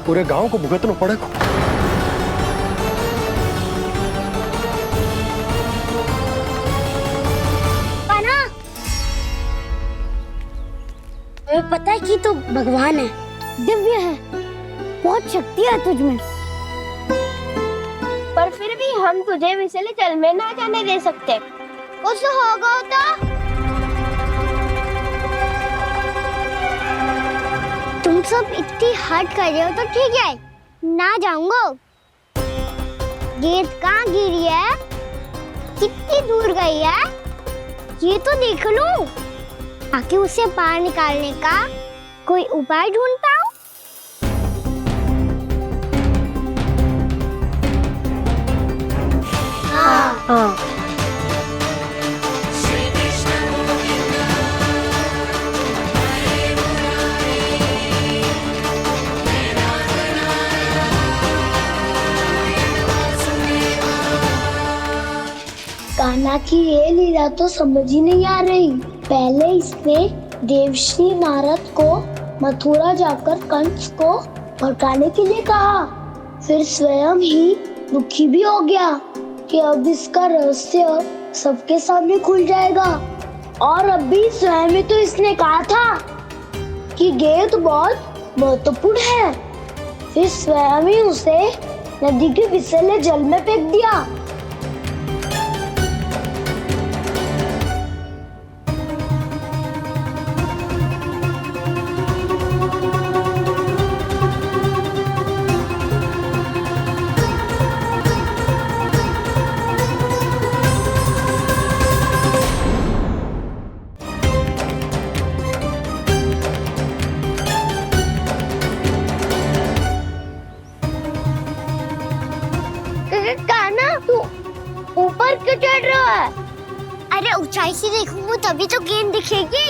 पूरे गांव को भुगतना पड़ेगा। कान्हा, तुम्हें पता है कि तू भगवान है, दिव्य है, बहुत शक्ति है तुझ में, पर फिर भी हम तुझे विषैले जल में ना जाने दे सकते। कुछ होगा तो तुम सब इतनी हट कर रहे हो तो ठीक है, ना जाऊंगा। गेंद कहाँ गिरी है, कितनी दूर गई है, ये तो देख लूं, ताकि उसे बाहर निकालने का कोई उपाय ढूंढता हूँ। हाँ। कान्हा की ये लीला तो समझ ही नहीं आ रही। पहले इसने देवश्री नारद को मथुरा जाकर कंस को भड़काने के लिए कहा, फिर स्वयं ही दुखी भी हो गया कि अब इसका रहस्य सबके सामने खुल जाएगा। और अभी स्वयं ही तो इसने कहा था कि गेंद बहुत महत्वपूर्ण है, फिर स्वयं ही उसे नदी के विषैले जल में फेंक दिया। कान्हा, तू ऊपर क्यों चढ़ रहा है? अरे ऊंचाई से देखूंगा तभी तो गेंद दिखेगी।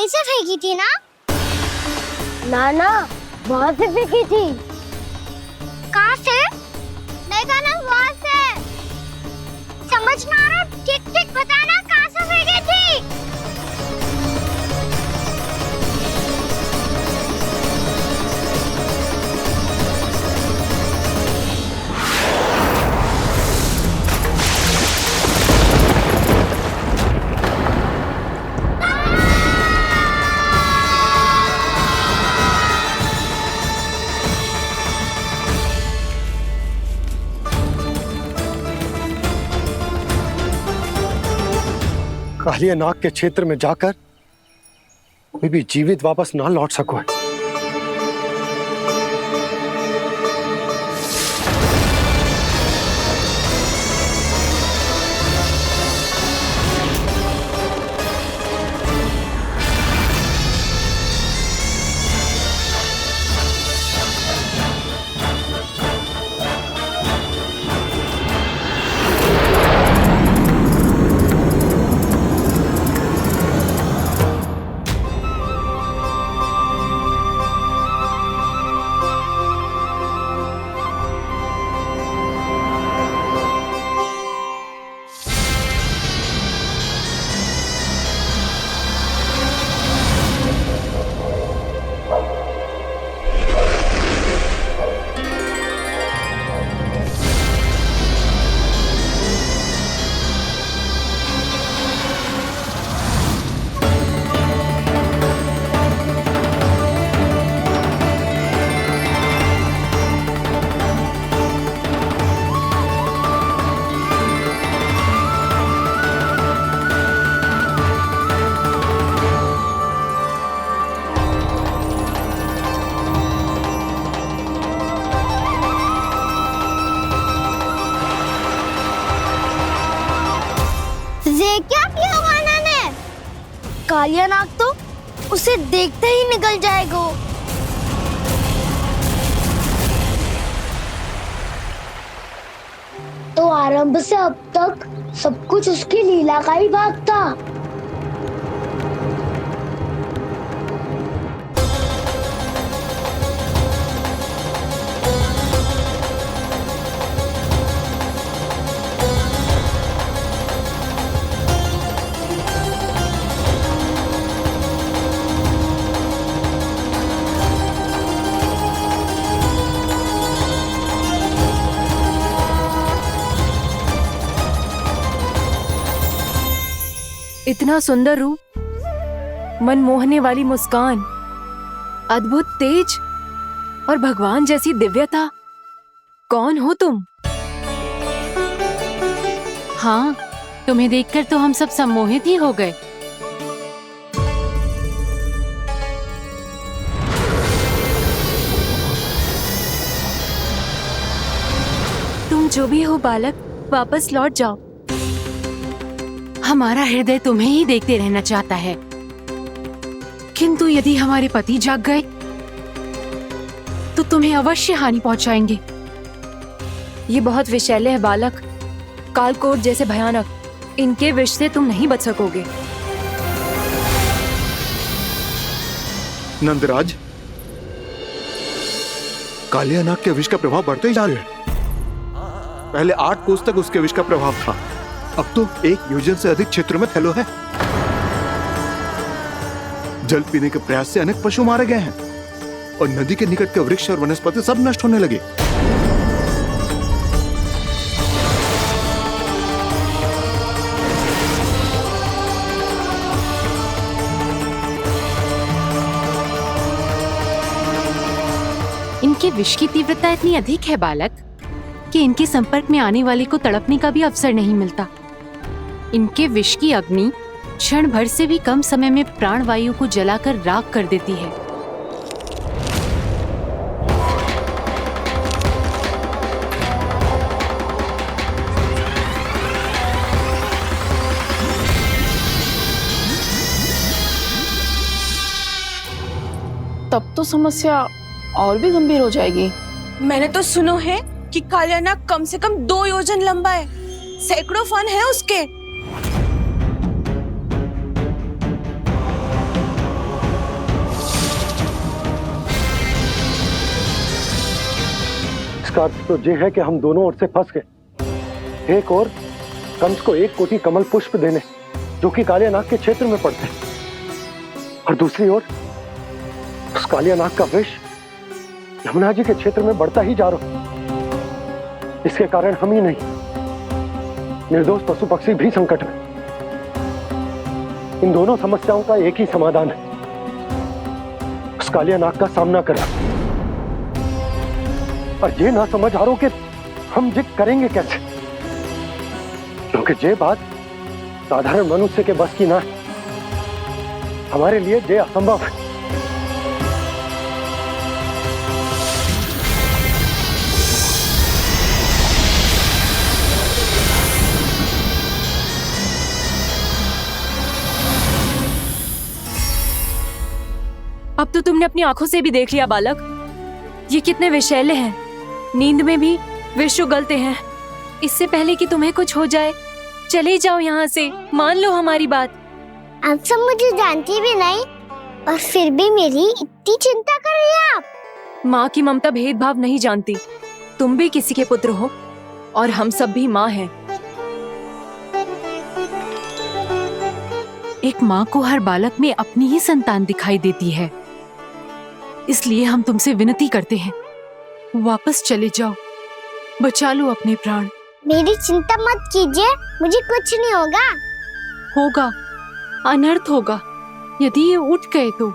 से फेंकी थी ना? ना, वहाँ से फेंकी थी। कहाँ से? नहीं कहना वहाँ से। समझ ना आ रहा, ठीक बताना कहाँ से फेंकी थी? कालिया नाग के क्षेत्र में जाकर कोई भी जीवित वापस ना लौट सको। कालिया नाग तो उसे देखते ही निकल जाएगा। तो आरंभ से अब तक सब कुछ उसकी लीला का ही भाग था। इतना सुंदर रूप, मन मोहने वाली मुस्कान, अद्भुत तेज और भगवान जैसी दिव्यता। कौन हो तुम? हाँ, तुम्हें देखकर तो हम सब सम्मोहित ही हो गए। तुम जो भी हो बालक, वापस लौट जाओ। हमारा हृदय तुम्हें ही देखते रहना चाहता है, किंतु यदि हमारे पति जाग गए तो तुम्हें अवश्य हानि पहुंचाएंगे। ये बहुत विषैले है बालक, कालकोट जैसे भयानक। इनके विष से तुम नहीं बच सकोगे। नंदराज, कालिया नाग के विष का प्रभाव बढ़ते ही जा रहा है। पहले 8 कोस तक उसके विष का प्रभाव था, अब तो 1 योजन से अधिक क्षेत्र में फैलो है। जल पीने के प्रयास से अनेक पशु मारे गए हैं और नदी के निकट के वृक्ष और वनस्पति सब नष्ट होने लगे। इनके विष की तीव्रता इतनी अधिक है बालक कि इनके संपर्क में आने वाले को तड़पने का भी अवसर नहीं मिलता। इनके विष की अग्नि क्षण भर से भी कम समय में प्राणवायु को जलाकर राख कर देती है। तब तो समस्या और भी गंभीर हो जाएगी। मैंने तो सुनो है कि कालिया नाग कम से कम 2 योजन लंबा है, सैकड़ों फन है उसके। इसका अर्थ तो ये है कि हम दोनों ओर से फंस गए। एक और कंस को 1 कोटि कमल पुष्प देने जो कि कालिया नाग के क्षेत्र में पड़ते हैं, और दूसरी ओर उस कालिया नाग का विष यमुना जी के क्षेत्र में बढ़ता ही जा रहा। इसके कारण हम ही नहीं, निर्दोष पशु पक्षी भी संकट में। इन दोनों समस्याओं का एक ही समाधान है, उस कालिया नाग का सामना करना। और ये ना समझ आ रहा कि हम ये करेंगे कैसे, क्योंकि ये बात साधारण मनुष्य के बस की ना है। हमारे लिए ये असंभव है। अब तो तुमने अपनी आंखों से भी देख लिया बालक, ये कितने विषैले हैं। नींद में भी विष उगलते हैं। इससे पहले कि तुम्हें कुछ हो जाए, चले जाओ यहाँ से, मान लो हमारी बात। आप सब मुझे जानती भी नहीं और फिर भी मेरी इतनी चिंता कर रही हैं आप। माँ की ममता भेदभाव नहीं जानती। तुम भी किसी के पुत्र हो और हम सब भी माँ हैं। एक माँ को हर बालक में अपनी ही संतान दिखाई देती है, इसलिए हम तुमसे विनती करते हैं, वापस चले जाओ, बचा लो अपने प्राण। मेरी चिंता मत कीजिए, मुझे कुछ नहीं होगा। होगा, अनर्थ होगा यदि ये उठ गए तो।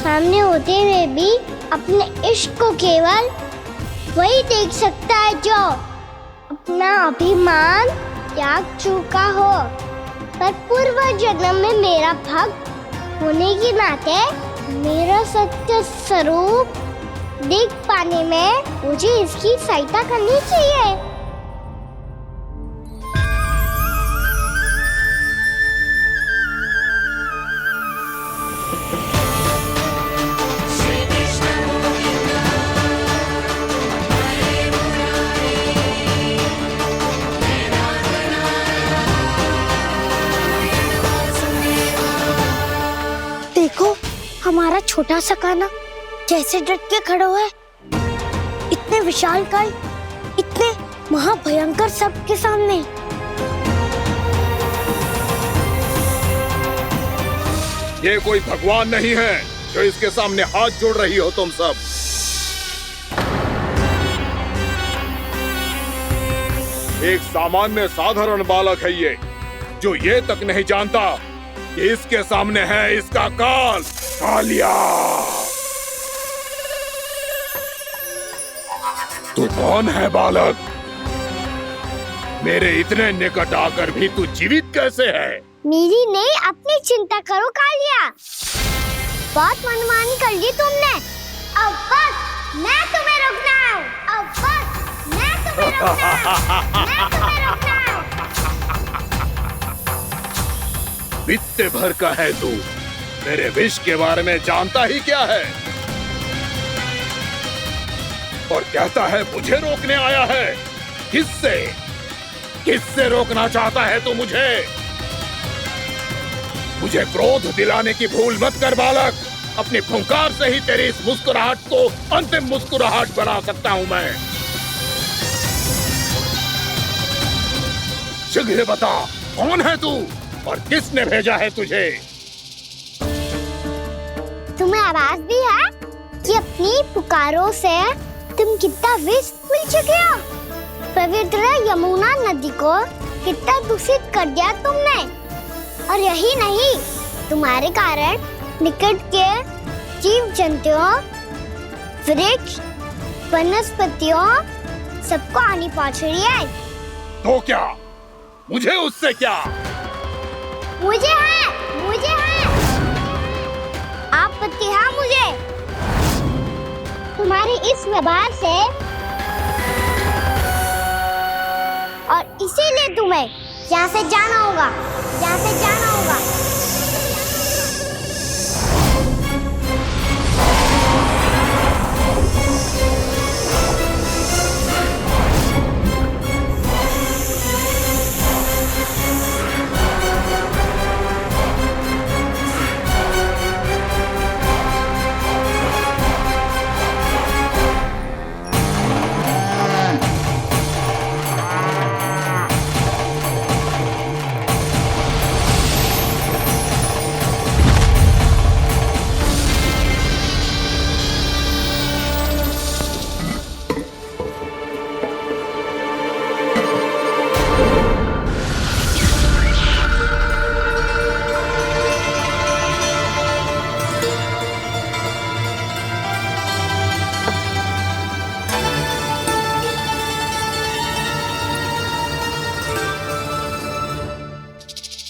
सामने होते हुए भी अपने इश्क को केवल वही देख सकता है जो अपना अभिमान त्याग चुका हो। पर पूर्व जन्म में मेरा भक्त होने के नाते मेरा सत्य स्वरूप देख पाने में मुझे इसकी सहायता करनी चाहिए। देखो हमारा छोटा सा कान्हा कैसे डट के खड़ा हुआ है, इतने विशालकाय, इतने महाभयंकर सबके सामने। ये कोई भगवान नहीं है जो इसके सामने हाथ जोड़ रही हो तुम सब। एक सामान्य साधारण बालक है ये, जो ये तक नहीं जानता कि इसके सामने है इसका काल, कालिया। तू कौन है बालक? मेरे इतने निकट आकर भी तू जीवित कैसे है? मेरी नहीं, अपनी चिंता करो कालिया। बहुत मनमानी कर ली तुमने। अब बस मैं तुम्हें रोकना हूँ। अब बस मैं तुम्हें रोकना हूँ। मैं तुम्हें रोकना हूँ। बित्ते भर का है तू, मेरे विष के बारे में जानता ही क्या है? और कहता है मुझे रोकने आया है। किससे? किससे रोकना चाहता है तू मुझे? मुझे क्रोध दिलाने की भूल मत कर बालक। अपनी फुंकार से ही तेरी इस मुस्कुराहट को अंतिम मुस्कुराहट बना सकता हूं मैं। शीघ्र बता, कौन है तू और किसने भेजा है तुझे? तुम्हें आवाज भी है कि अपनी पुकारों से तुम कितना विष भूल चुके हो। पवित्र यमुना नदी को कितना दूषित कर दिया तुमने। और यही नहीं, तुम्हारे कारण निकट के जीव जंतुओं, वृक्ष, वनस्पतियों सबको हानि पहुंच रही है। तो क्या? मुझे उससे क्या? मुझे है आपत्ति है मुझे तुम्हारे इस व्यवहार से, और इसीलिए तुम्हें यहाँ से जाना होगा, यहाँ से जाना होगा।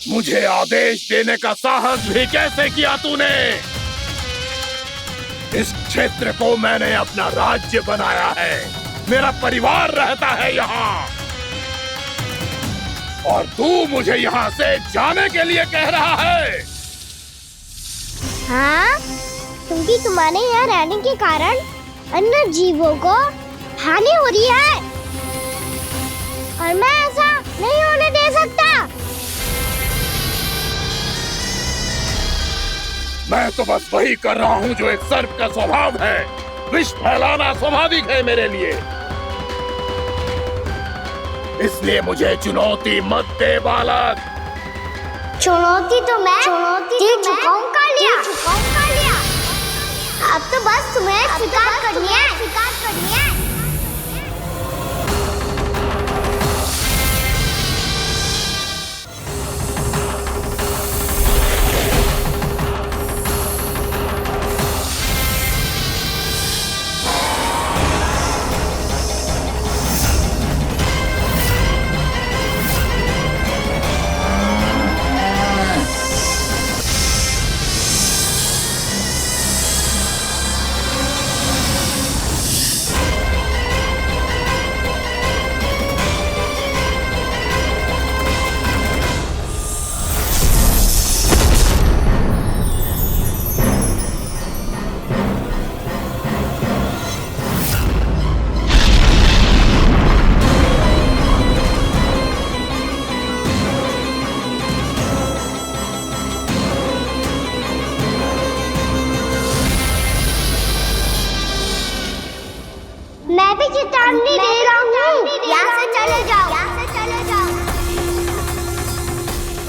मुझे आदेश देने का साहस भी कैसे किया तूने? इस क्षेत्र को मैंने अपना राज्य बनाया है, मेरा परिवार रहता है यहाँ, और तू मुझे यहाँ से जाने के लिए कह रहा है? हाँ, क्योंकि तुम्हारे यहाँ रहने के कारण अन्य जीवों को हानि हो रही है, और मैं ऐसा नहीं होने दे सकता। मैं तो बस वही कर रहा हूँ जो एक सर्प का स्वभाव है। विष फैलाना स्वाभाविक है मेरे लिए, इसलिए मुझे चुनौती मत दे बालक। चुनौती तो मैं दे चुका हूँ कालिया। अब तो बस तुम्हें स्वीकार करनी है। चेतावनी दे रहा हूँ, यहाँ से चले जाओ,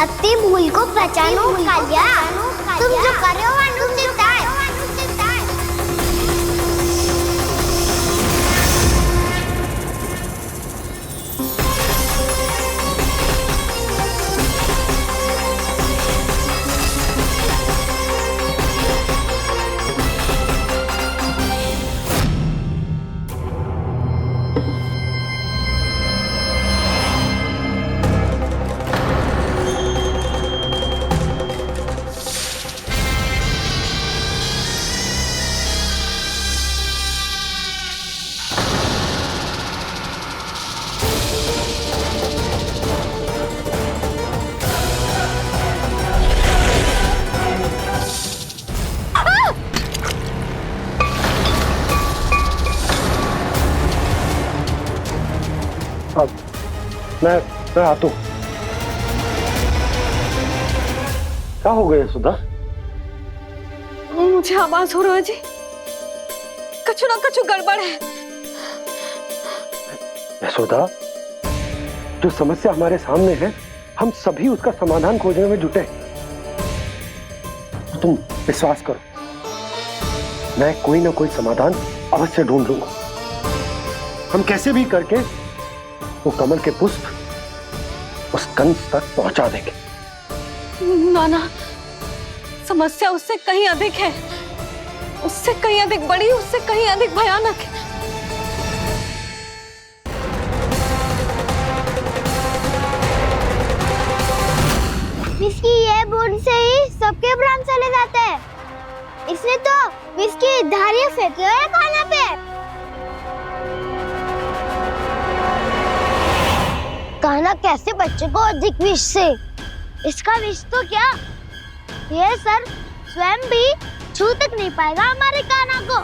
अपनी भूल को पहचानो कालिया, तुम जो कर रहे हो अनुचित है। मैं आता हूँ। क्या हो गया सुधा? मुझे आवाज हो रहा है जी, कछु ना कछु गड़बड़ है। यशोदा, जो समस्या हमारे सामने है, हम सभी उसका समाधान खोजने में जुटे। तुम विश्वास करो, मैं कोई ना कोई समाधान अवश्य ढूंढ लूंगा। हम कैसे भी करके वो कमल के पुष्प उस कंस तक पहुंचा देंगे। नाना, समस्या उससे कहीं अधिक है, उससे कहीं अधिक बड़ी, उससे कहीं अधिक भयानक है। इसकी ये बूंद से ही सबके प्राण चले जाते हैं। इसने तो विष की धारियां फेंकी है खाना पे। कान्हा कैसे बच्चे को अधिक विष से? इसका विष तो क्या, ये सर स्वयं भी छू तक नहीं पाएगा हमारे कान्हा को।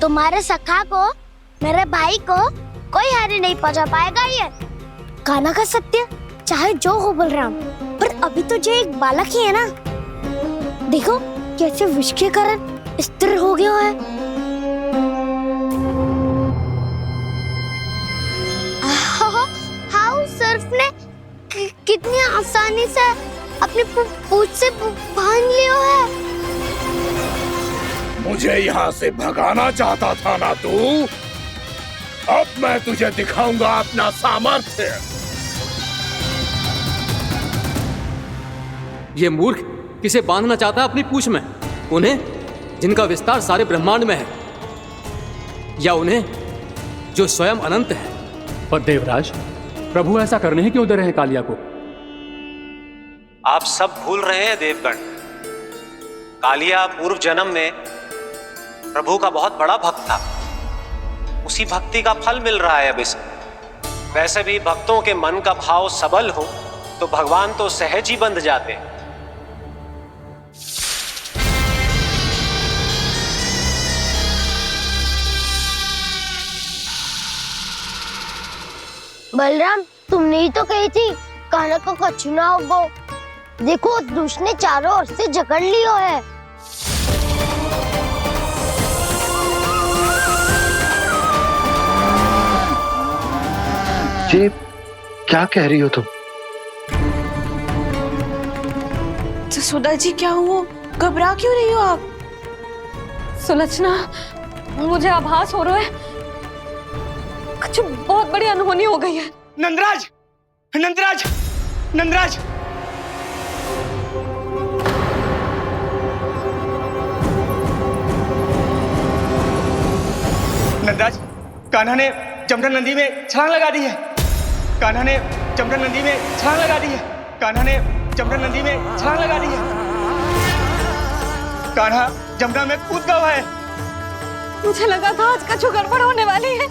तुम्हारे सखा को, मेरे भाई को कोई हानि नहीं पहुंचा पाएगा। ये कान्हा का सत्य चाहे जो हो बलराम, पर अभी तो जो एक बालक ही है ना। देखो कैसे विष के कारण स्थिर हो गया है। हाउ सर्फ ने कितनी आसानी से अपनी पूंछ से बांध लिया है। मुझे यहाँ से भगाना चाहता था ना तू? अब मैं तुझे दिखाऊंगा अपना सामर्थ्य। ये मूर्ख किसे बांधना चाहता है अपनी पूंछ में? उन्हें जिनका विस्तार सारे ब्रह्मांड में है, या उन्हें जो स्वयं अनंत है? पर देवराज, प्रभु ऐसा करने ही क्यों दे रहे हैं कालिया को? आप सब भूल रहे हैं देवगण, कालिया पूर्व जन्म में प्रभु का बहुत बड़ा भक्त था। उसी भक्ति का फल मिल रहा है अब इसे। वैसे भी भक्तों के मन का भाव सबल हो तो भगवान तो सहज ही बंध जाते हैं। बलराम, तुमने ही तो कही थी कान्हा को कछु ना होगो। देखो दुष्ट ने चारों ओर से जकड़ लियो है। ये क्या कह रही हो तुम? सुधा जी, क्या हुआ? घबरा क्यों रही हो आप? सुलक्षणा, मुझे आभास हो रहा है कुछ बहुत बड़ी अनहोनी हो गई है। नंदराज, नंदराज, नंदराज, नंदराज, कान्हा ने जमुना नदी में छलांग लगा दी है। कान्हा ने जमुना नदी में छलांग लगा दी है। कान्हा ने जमुना नदी में छलांग लगा दी है। कान्हा जमुना में कूद गया है। मुझे लगा था आज कछु गड़बड़ होने वाली है।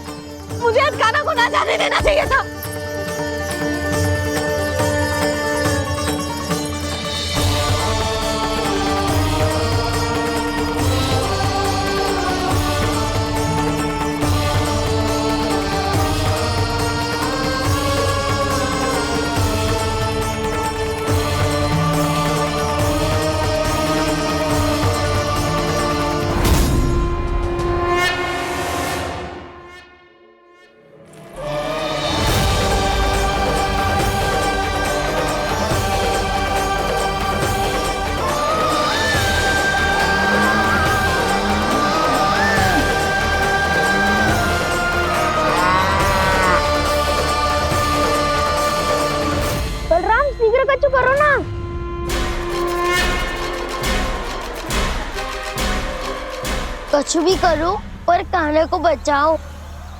मुझे आज कान्हा को ना जाने देना चाहिए था। कुछ भी करो पर कान्हा को बचाओ।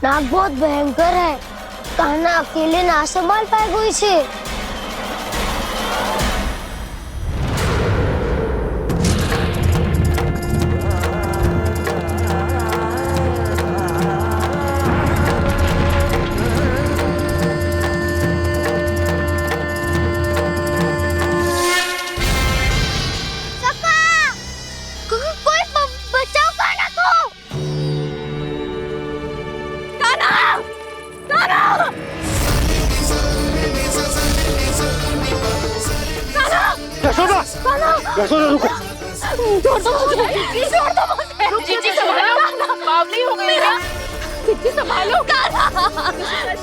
नाग बहुत भयंकर है, कान्हा अकेले ना संभाल पाएगा इसे। यशोदा रुको। छोड़ दो मुझे, छोड़ दो मुझे। जीजी संभालो, बावली हो गई क्या? जीजी संभालो। कान्हा,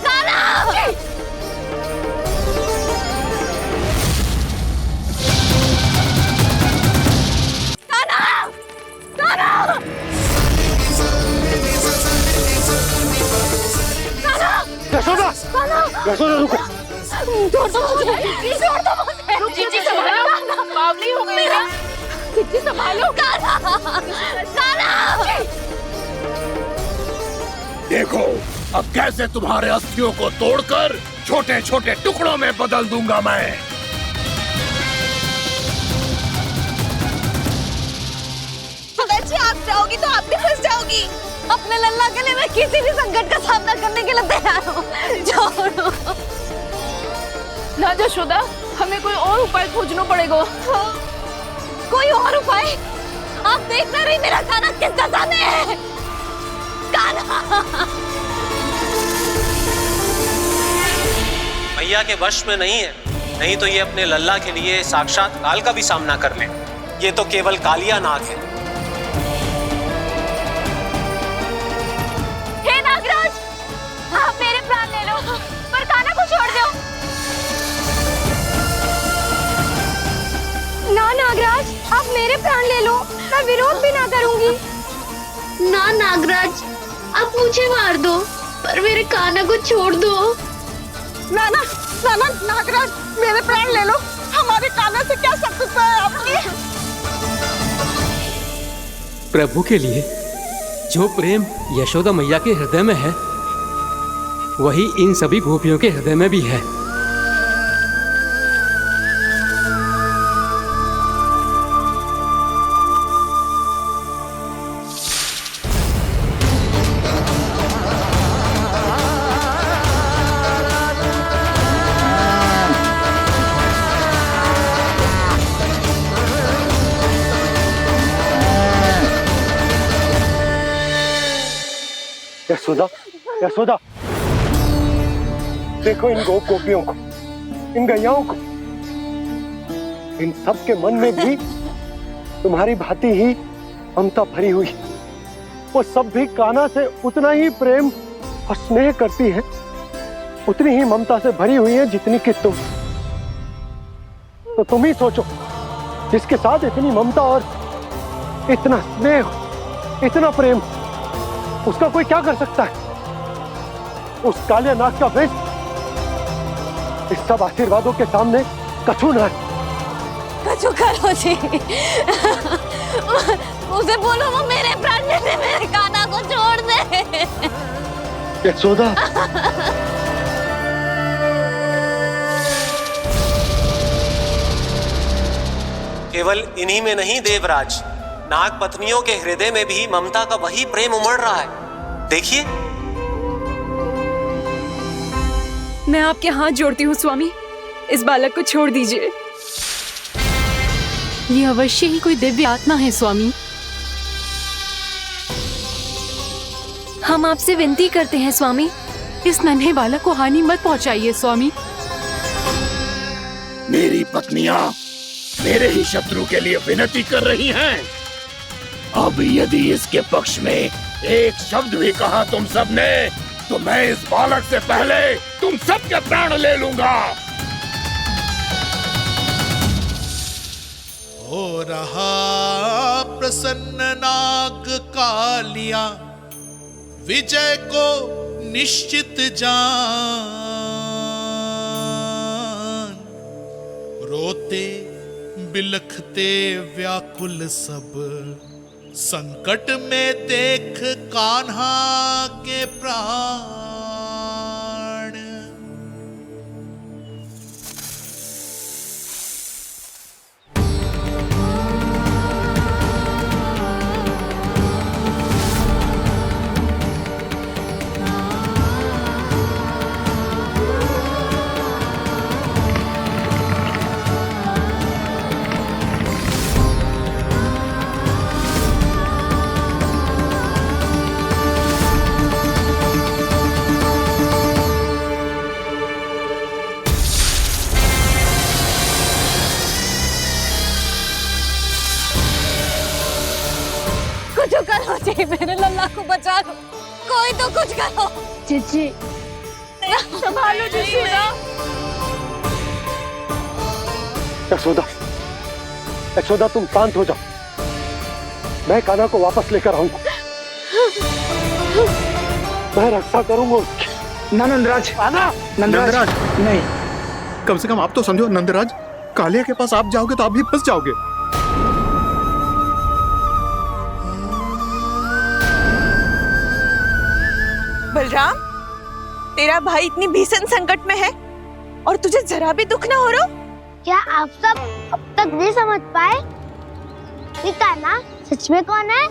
कान्हा। यशोदा, यशोदा रुको। छोड़ दो मुझे, छोड़ दो मुझे। जीजी संभालो, बावली हो गई क्या? जीजी संभालो। देखो अब कैसे तुम्हारे अस्थियों को तोड़कर छोटे छोटे टुकड़ों में बदल दूंगा मैं। जी आप जाओगी तो आप भी फंस जाओगी। अपने लल्ला के लिए मैं किसी भी संकट का सामना करने के लिए तैयार हूँ। छोड़ो ना यशोदा, हमें कोई और उपाय खोजना पड़ेगा। कोई और उपाय? आप देख ना रही मेरा कान्हा किस दशा में है। कान्हा मैया के वश में नहीं है, नहीं तो ये अपने लल्ला के लिए साक्षात काल का भी सामना कर ले। ये तो केवल कालिया नाग है। हे नागराज, आप मेरे प्राण ले लो पर कान्हा को छोड़ दो। ना नागराज, आप मेरे प्राण ले लो, मैं विरोध भी ना करूंगी। ना नागराज, आप मुझे मार दो पर मेरे कान्हा को छोड़ दो। ना ना ना ना नागराज, मेरे प्राण ले लो, हमारे कान्हा से क्या शत्रुता है आपकी? प्रभु के लिए जो प्रेम यशोदा मैया के हृदय में है, वही इन सभी गोपियों के हृदय में भी है। यशोदा, यशोदा, देखो इन गोपियों को, इन गैयाओं को, इन सब के मन में भी तुम्हारी भांति ही ममता भरी हुई। वो सब भी कान्हा से उतना ही प्रेम और स्नेह करती है, उतनी ही ममता से भरी हुई है जितनी कि तुम। तो तुम ही सोचो, जिसके साथ इतनी ममता और इतना स्नेह, इतना प्रेम, उसका कोई क्या कर सकता है? उस कालिया नाग का वेश इस सब आशीर्वादों के सामने कछु न है। कछु करो जी। उसे बोलो वो मेरे प्राण ले ले, मेरे कान्हा को छोड़ दे। यशोदा, केवल इन्हीं में नहीं देवराज, नाग पत्नियों के हृदय में भी ममता का वही प्रेम उमड़ रहा है। देखिए। मैं आपके हाथ जोड़ती हूँ स्वामी, इस बालक को छोड़ दीजिए। ये अवश्य ही कोई दिव्य आत्मा है स्वामी। हम आपसे विनती करते हैं स्वामी, इस नन्हे बालक को हानि मत पहुंचाइए स्वामी। मेरी पत्नियां मेरे ही शत्रु के लिए विनती कर रही हैं। अब यदि इसके पक्ष में एक शब्द भी कहा तुम सबने, तो मैं इस बालक से पहले तुम सबके प्राण ले लूंगा। हो रहा प्रसन्न नाग कालिया, विजय को निश्चित जान। रोते बिलखते व्याकुल सब संकट में देख कान्हा के प्राण। कुछ करो जी, मेरे लल्ला को बचा लो, कोई तो कुछ करो। जीजी संभालो जीजी। यशोदा, यशोदा तुम शांत हो जाओ, मैं कान्हा को वापस लेकर आऊंगा, मैं रक्षा करूंगा उसकी। ना नंदराज, नंदराज नहीं, कम से कम आप तो समझो नंदराज, कालिया के पास आप जाओगे तो आप भी फंस जाओगे। बलराम, तेरा भाई इतनी भीषण संकट में है और तुझे जरा भी दुख ना हो रहा? क्या आप सब अब तक नहीं समझ पाए कि कान्हा सच में कौन है?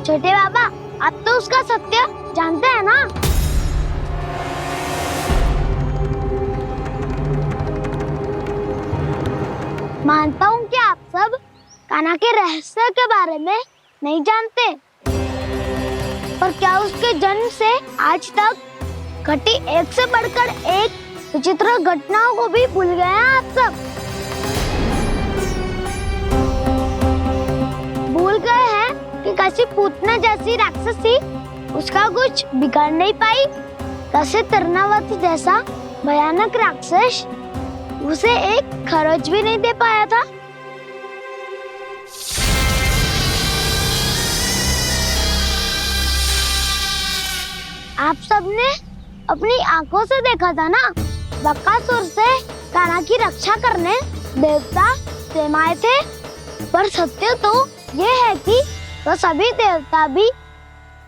छोटे बाबा, आप तो उसका सत्य जानते हैं ना? मानता हूँ कि आप सब कान्हा के रहस्य के बारे में नहीं जानते, पर क्या उसके जन्म से आज तक घटी एक से बढ़कर एक विचित्र घटनाओं को भी भूल गए हैं आप सब? भूल गए हैं कि कैसी पूतना जैसी राक्षसी उसका कुछ बिगाड़ नहीं पाई, कैसे तरनावती जैसा भयानक राक्षस उसे एक खरोच भी नहीं दे पाया था। आप सबने अपनी आंखों से देखा था ना, बकासुर से कान्हा की रक्षा करने देवता स्वयं आए थे, पर सत्य तो ये है कि वो सभी देवता भी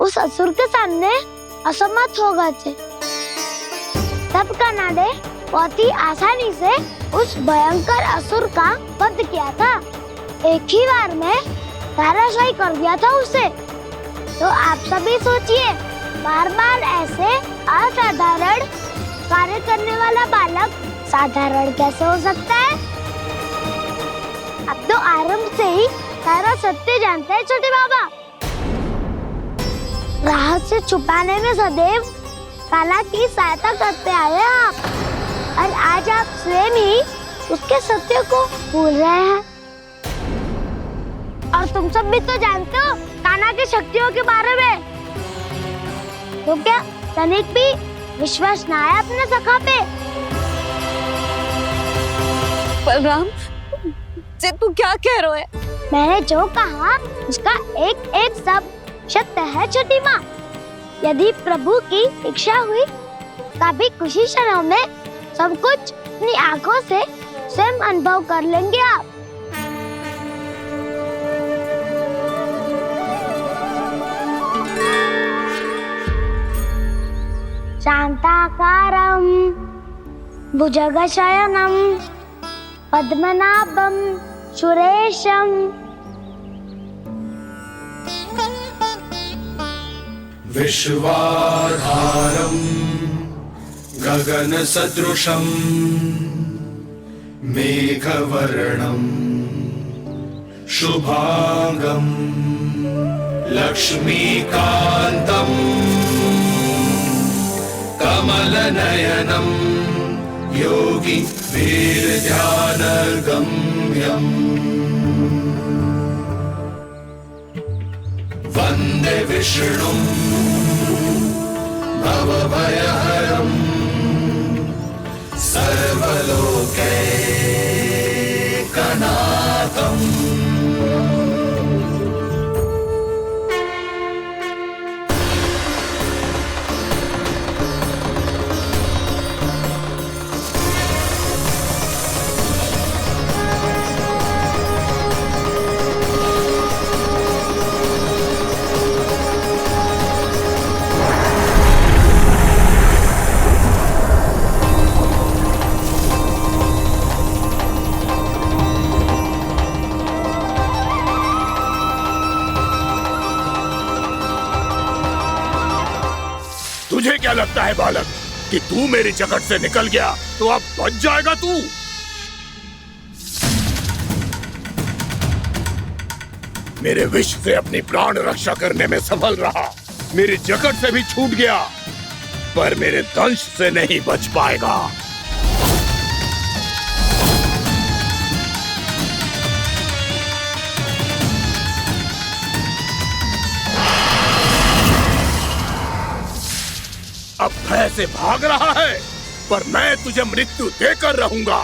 उस असुर के सामने असमर्थ हो गए थे। तब कान्हा ने बहुत ही आसानी से उस भयंकर असुर का वध किया था, एक ही बार में धराशायी कर दिया था उसे। तो आप सभी सोचिए, बार बार ऐसे असाधारण कार्य करने वाला बालक साधारण कैसे हो सकता है? अब तो आरंभ से ही सारा सत्य जानते हैं छोटे बाबा। रहस्य छुपाने में सदैव कान्हा की सहायता करते आए हैं आप, और आज आप स्वयं ही उसके सत्य को भूल रहे हैं। और तुम सब भी तो जानते हो कान्हा की शक्तियों के बारे में, तो क्या तनिक भी विश्वास ना है अपने सखा पे? बलराम जी, तू क्या कह रहे है? मैंने जो कहा उसका एक एक शब्द सत्य है छोटी माँ। यदि प्रभु की इच्छा हुई तभी कुछ ही क्षणों में सब कुछ अपनी आंखों से स्वयं अनुभव कर लेंगे आप। शांताकारं भुजगशयनं पद्मनाभं सुरेशं विश्वाधारं गगनसदृशं मेघवर्णं शुभांगं लक्ष्मीकान्तं कमलनयनं योगी वीरध्यानगम्यं वन्दे विष्णुं भवभयहरं सर्वलोकैकनाथम् तुझे क्या लगता है बालक कि तू मेरी जकड़ से निकल गया तो अब बच जाएगा तू? मेरे विष से अपनी प्राण रक्षा करने में सफल रहा, मेरी जकड़ से भी छूट गया, पर मेरे दंश से नहीं बच पाएगा। अब भय से भाग रहा है, पर मैं तुझे मृत्यु देकर रहूंगा।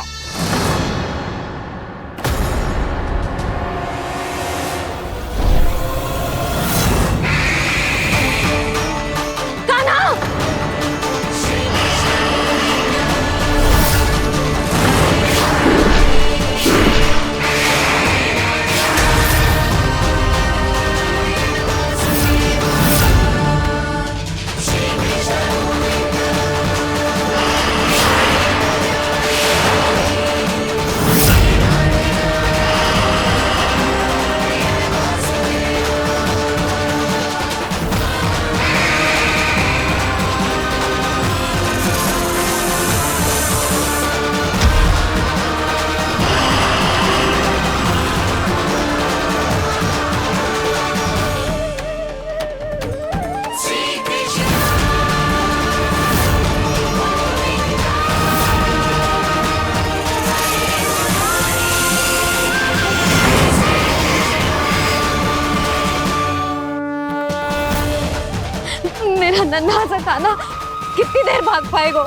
मेरा नन्हा सा कान्हा कितनी देर भाग पाएगा?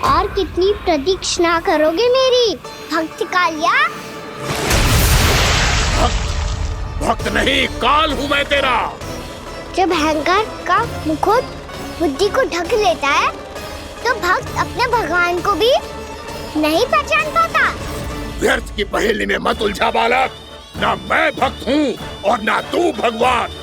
और कितनी प्रतीक्षा करोगे मेरी भक्त कालिया? भक्त नहीं, काल हूं मैं तेरा। जब अहंकार का मुकुट बुद्धि को ढक लेता है तो भक्त अपने भगवान को भी नहीं पहचान पाता। व्यर्थ की पहेली में मत उलझा बालक, ना मैं भक्त हूँ और ना तू भगवान।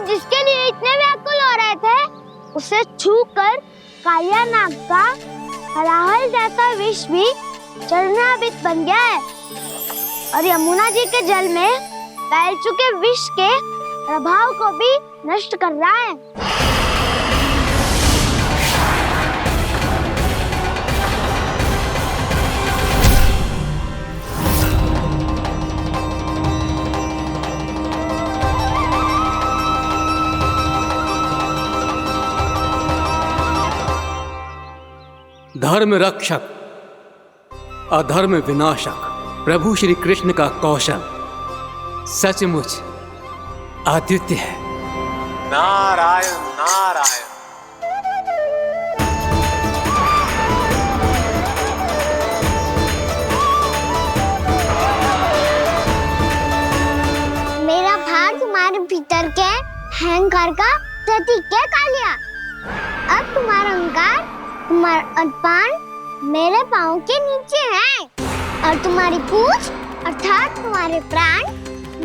जिसके लिए इतने व्याकुल हो रहे थे, उसे छूकर कालिया नाग का हलाहल जैसा विष भी चरणामृत बन गया है और यमुना जी के जल में फैल चुके विष के प्रभाव को भी नष्ट कर रहा है। धर्म रक्षक, अधर्म विनाशक प्रभु श्री कृष्ण का कौशल सचमुच अद्वितीय है। नारायण नारायण। मेरा भार तुम्हारे भीतर के अहंकार का प्रतीक है कालिया। अब तुम्हारा अहंकार, तुम्हारा अनपान मेरे पाँव के नीचे है और तुम्हारी पूंछ अर्थात तुम्हारे प्राण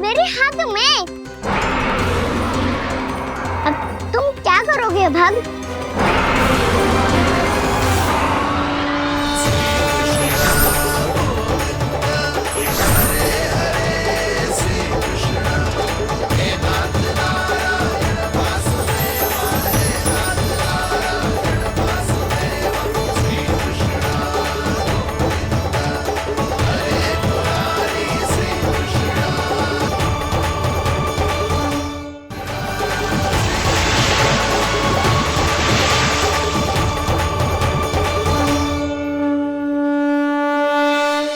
मेरे हाथ में। अब तुम क्या करोगे भक्त?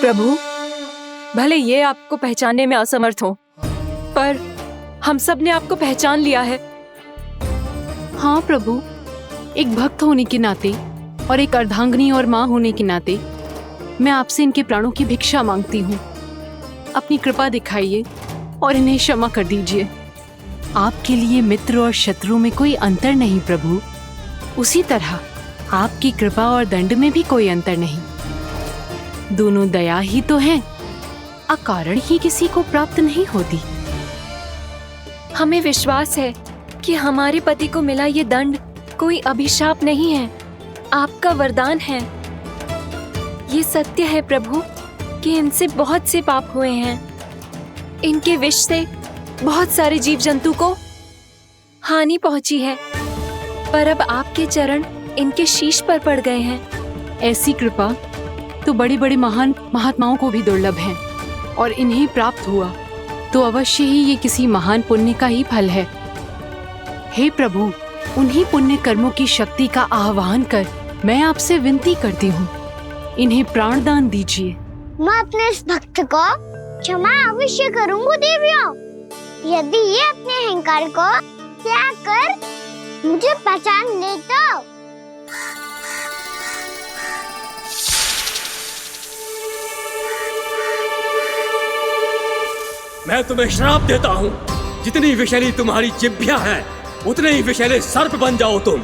प्रभु, भले ये आपको पहचानने में असमर्थ हो, पर हम सब ने आपको पहचान लिया है। हाँ प्रभु, एक भक्त होने के नाते और एक अर्धांगिनी और माँ होने के नाते मैं आपसे इनके प्राणों की भिक्षा मांगती हूँ। अपनी कृपा दिखाइए और इन्हें क्षमा कर दीजिए। आपके लिए मित्र और शत्रु में कोई अंतर नहीं प्रभु। उसी तरह आपकी कृपा और दंड में भी कोई अंतर नहीं। दोनों दया ही तो हैं, अकारण ही किसी को प्राप्त नहीं होती। हमें विश्वास है कि हमारे पति को मिला ये दंड कोई अभिशाप नहीं है, आपका वरदान है। ये सत्य है प्रभु कि इनसे बहुत से पाप हुए हैं। इनके विष से बहुत सारे जीव जंतु को हानि पहुंची है, पर अब आपके चरण इनके शीश पर पड़ गए हैं। ऐसी कृपा तो बड़े बड़े महान महात्माओं को भी दुर्लभ है, और इन्हें प्राप्त हुआ तो अवश्य ही ये किसी महान पुण्य का ही फल है। हे प्रभु, उन्हीं पुण्य कर्मों की शक्ति का आह्वान कर मैं आपसे विनती करती हूँ, इन्हें प्राणदान दीजिए। मैं अपने इस भक्त को क्षमा अवश्य करूंगी देवियों, यदि ये अपने अहंकार को त्याग कर मुझे पहचान ले तो। मैं तुम्हें श्राप देता हूँ, जितनी विषैली तुम्हारी जिह्वा है उतने ही विषैले सर्प बन जाओ तुम।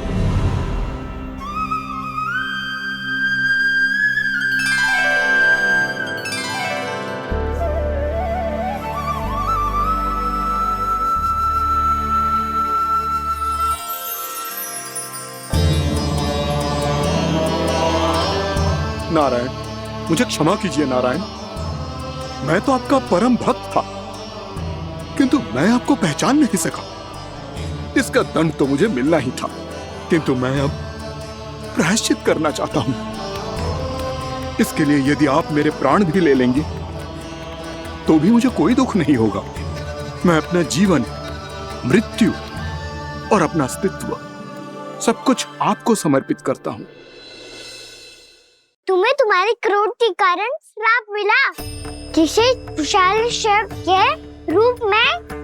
नारायण, मुझे क्षमा कीजिए नारायण। मैं तो आपका परम भक्त था, किंतु मैं आपको पहचान नहीं सका। इसका दंड तो मुझे मिलना ही था, किंतु मैं अब प्रायश्चित करना चाहता हूं। इसके लिए यदि आप मेरे प्राण भी ले लेंगे तो भी मुझे कोई दुख नहीं होगा। मैं अपना जीवन, मृत्यु और अपना अस्तित्व सब कुछ आपको समर्पित करता हूं। तुम्हें तुम्हारी क्रोध के कारण श्राप मिला, जिसे विशाल सर्प के रूप में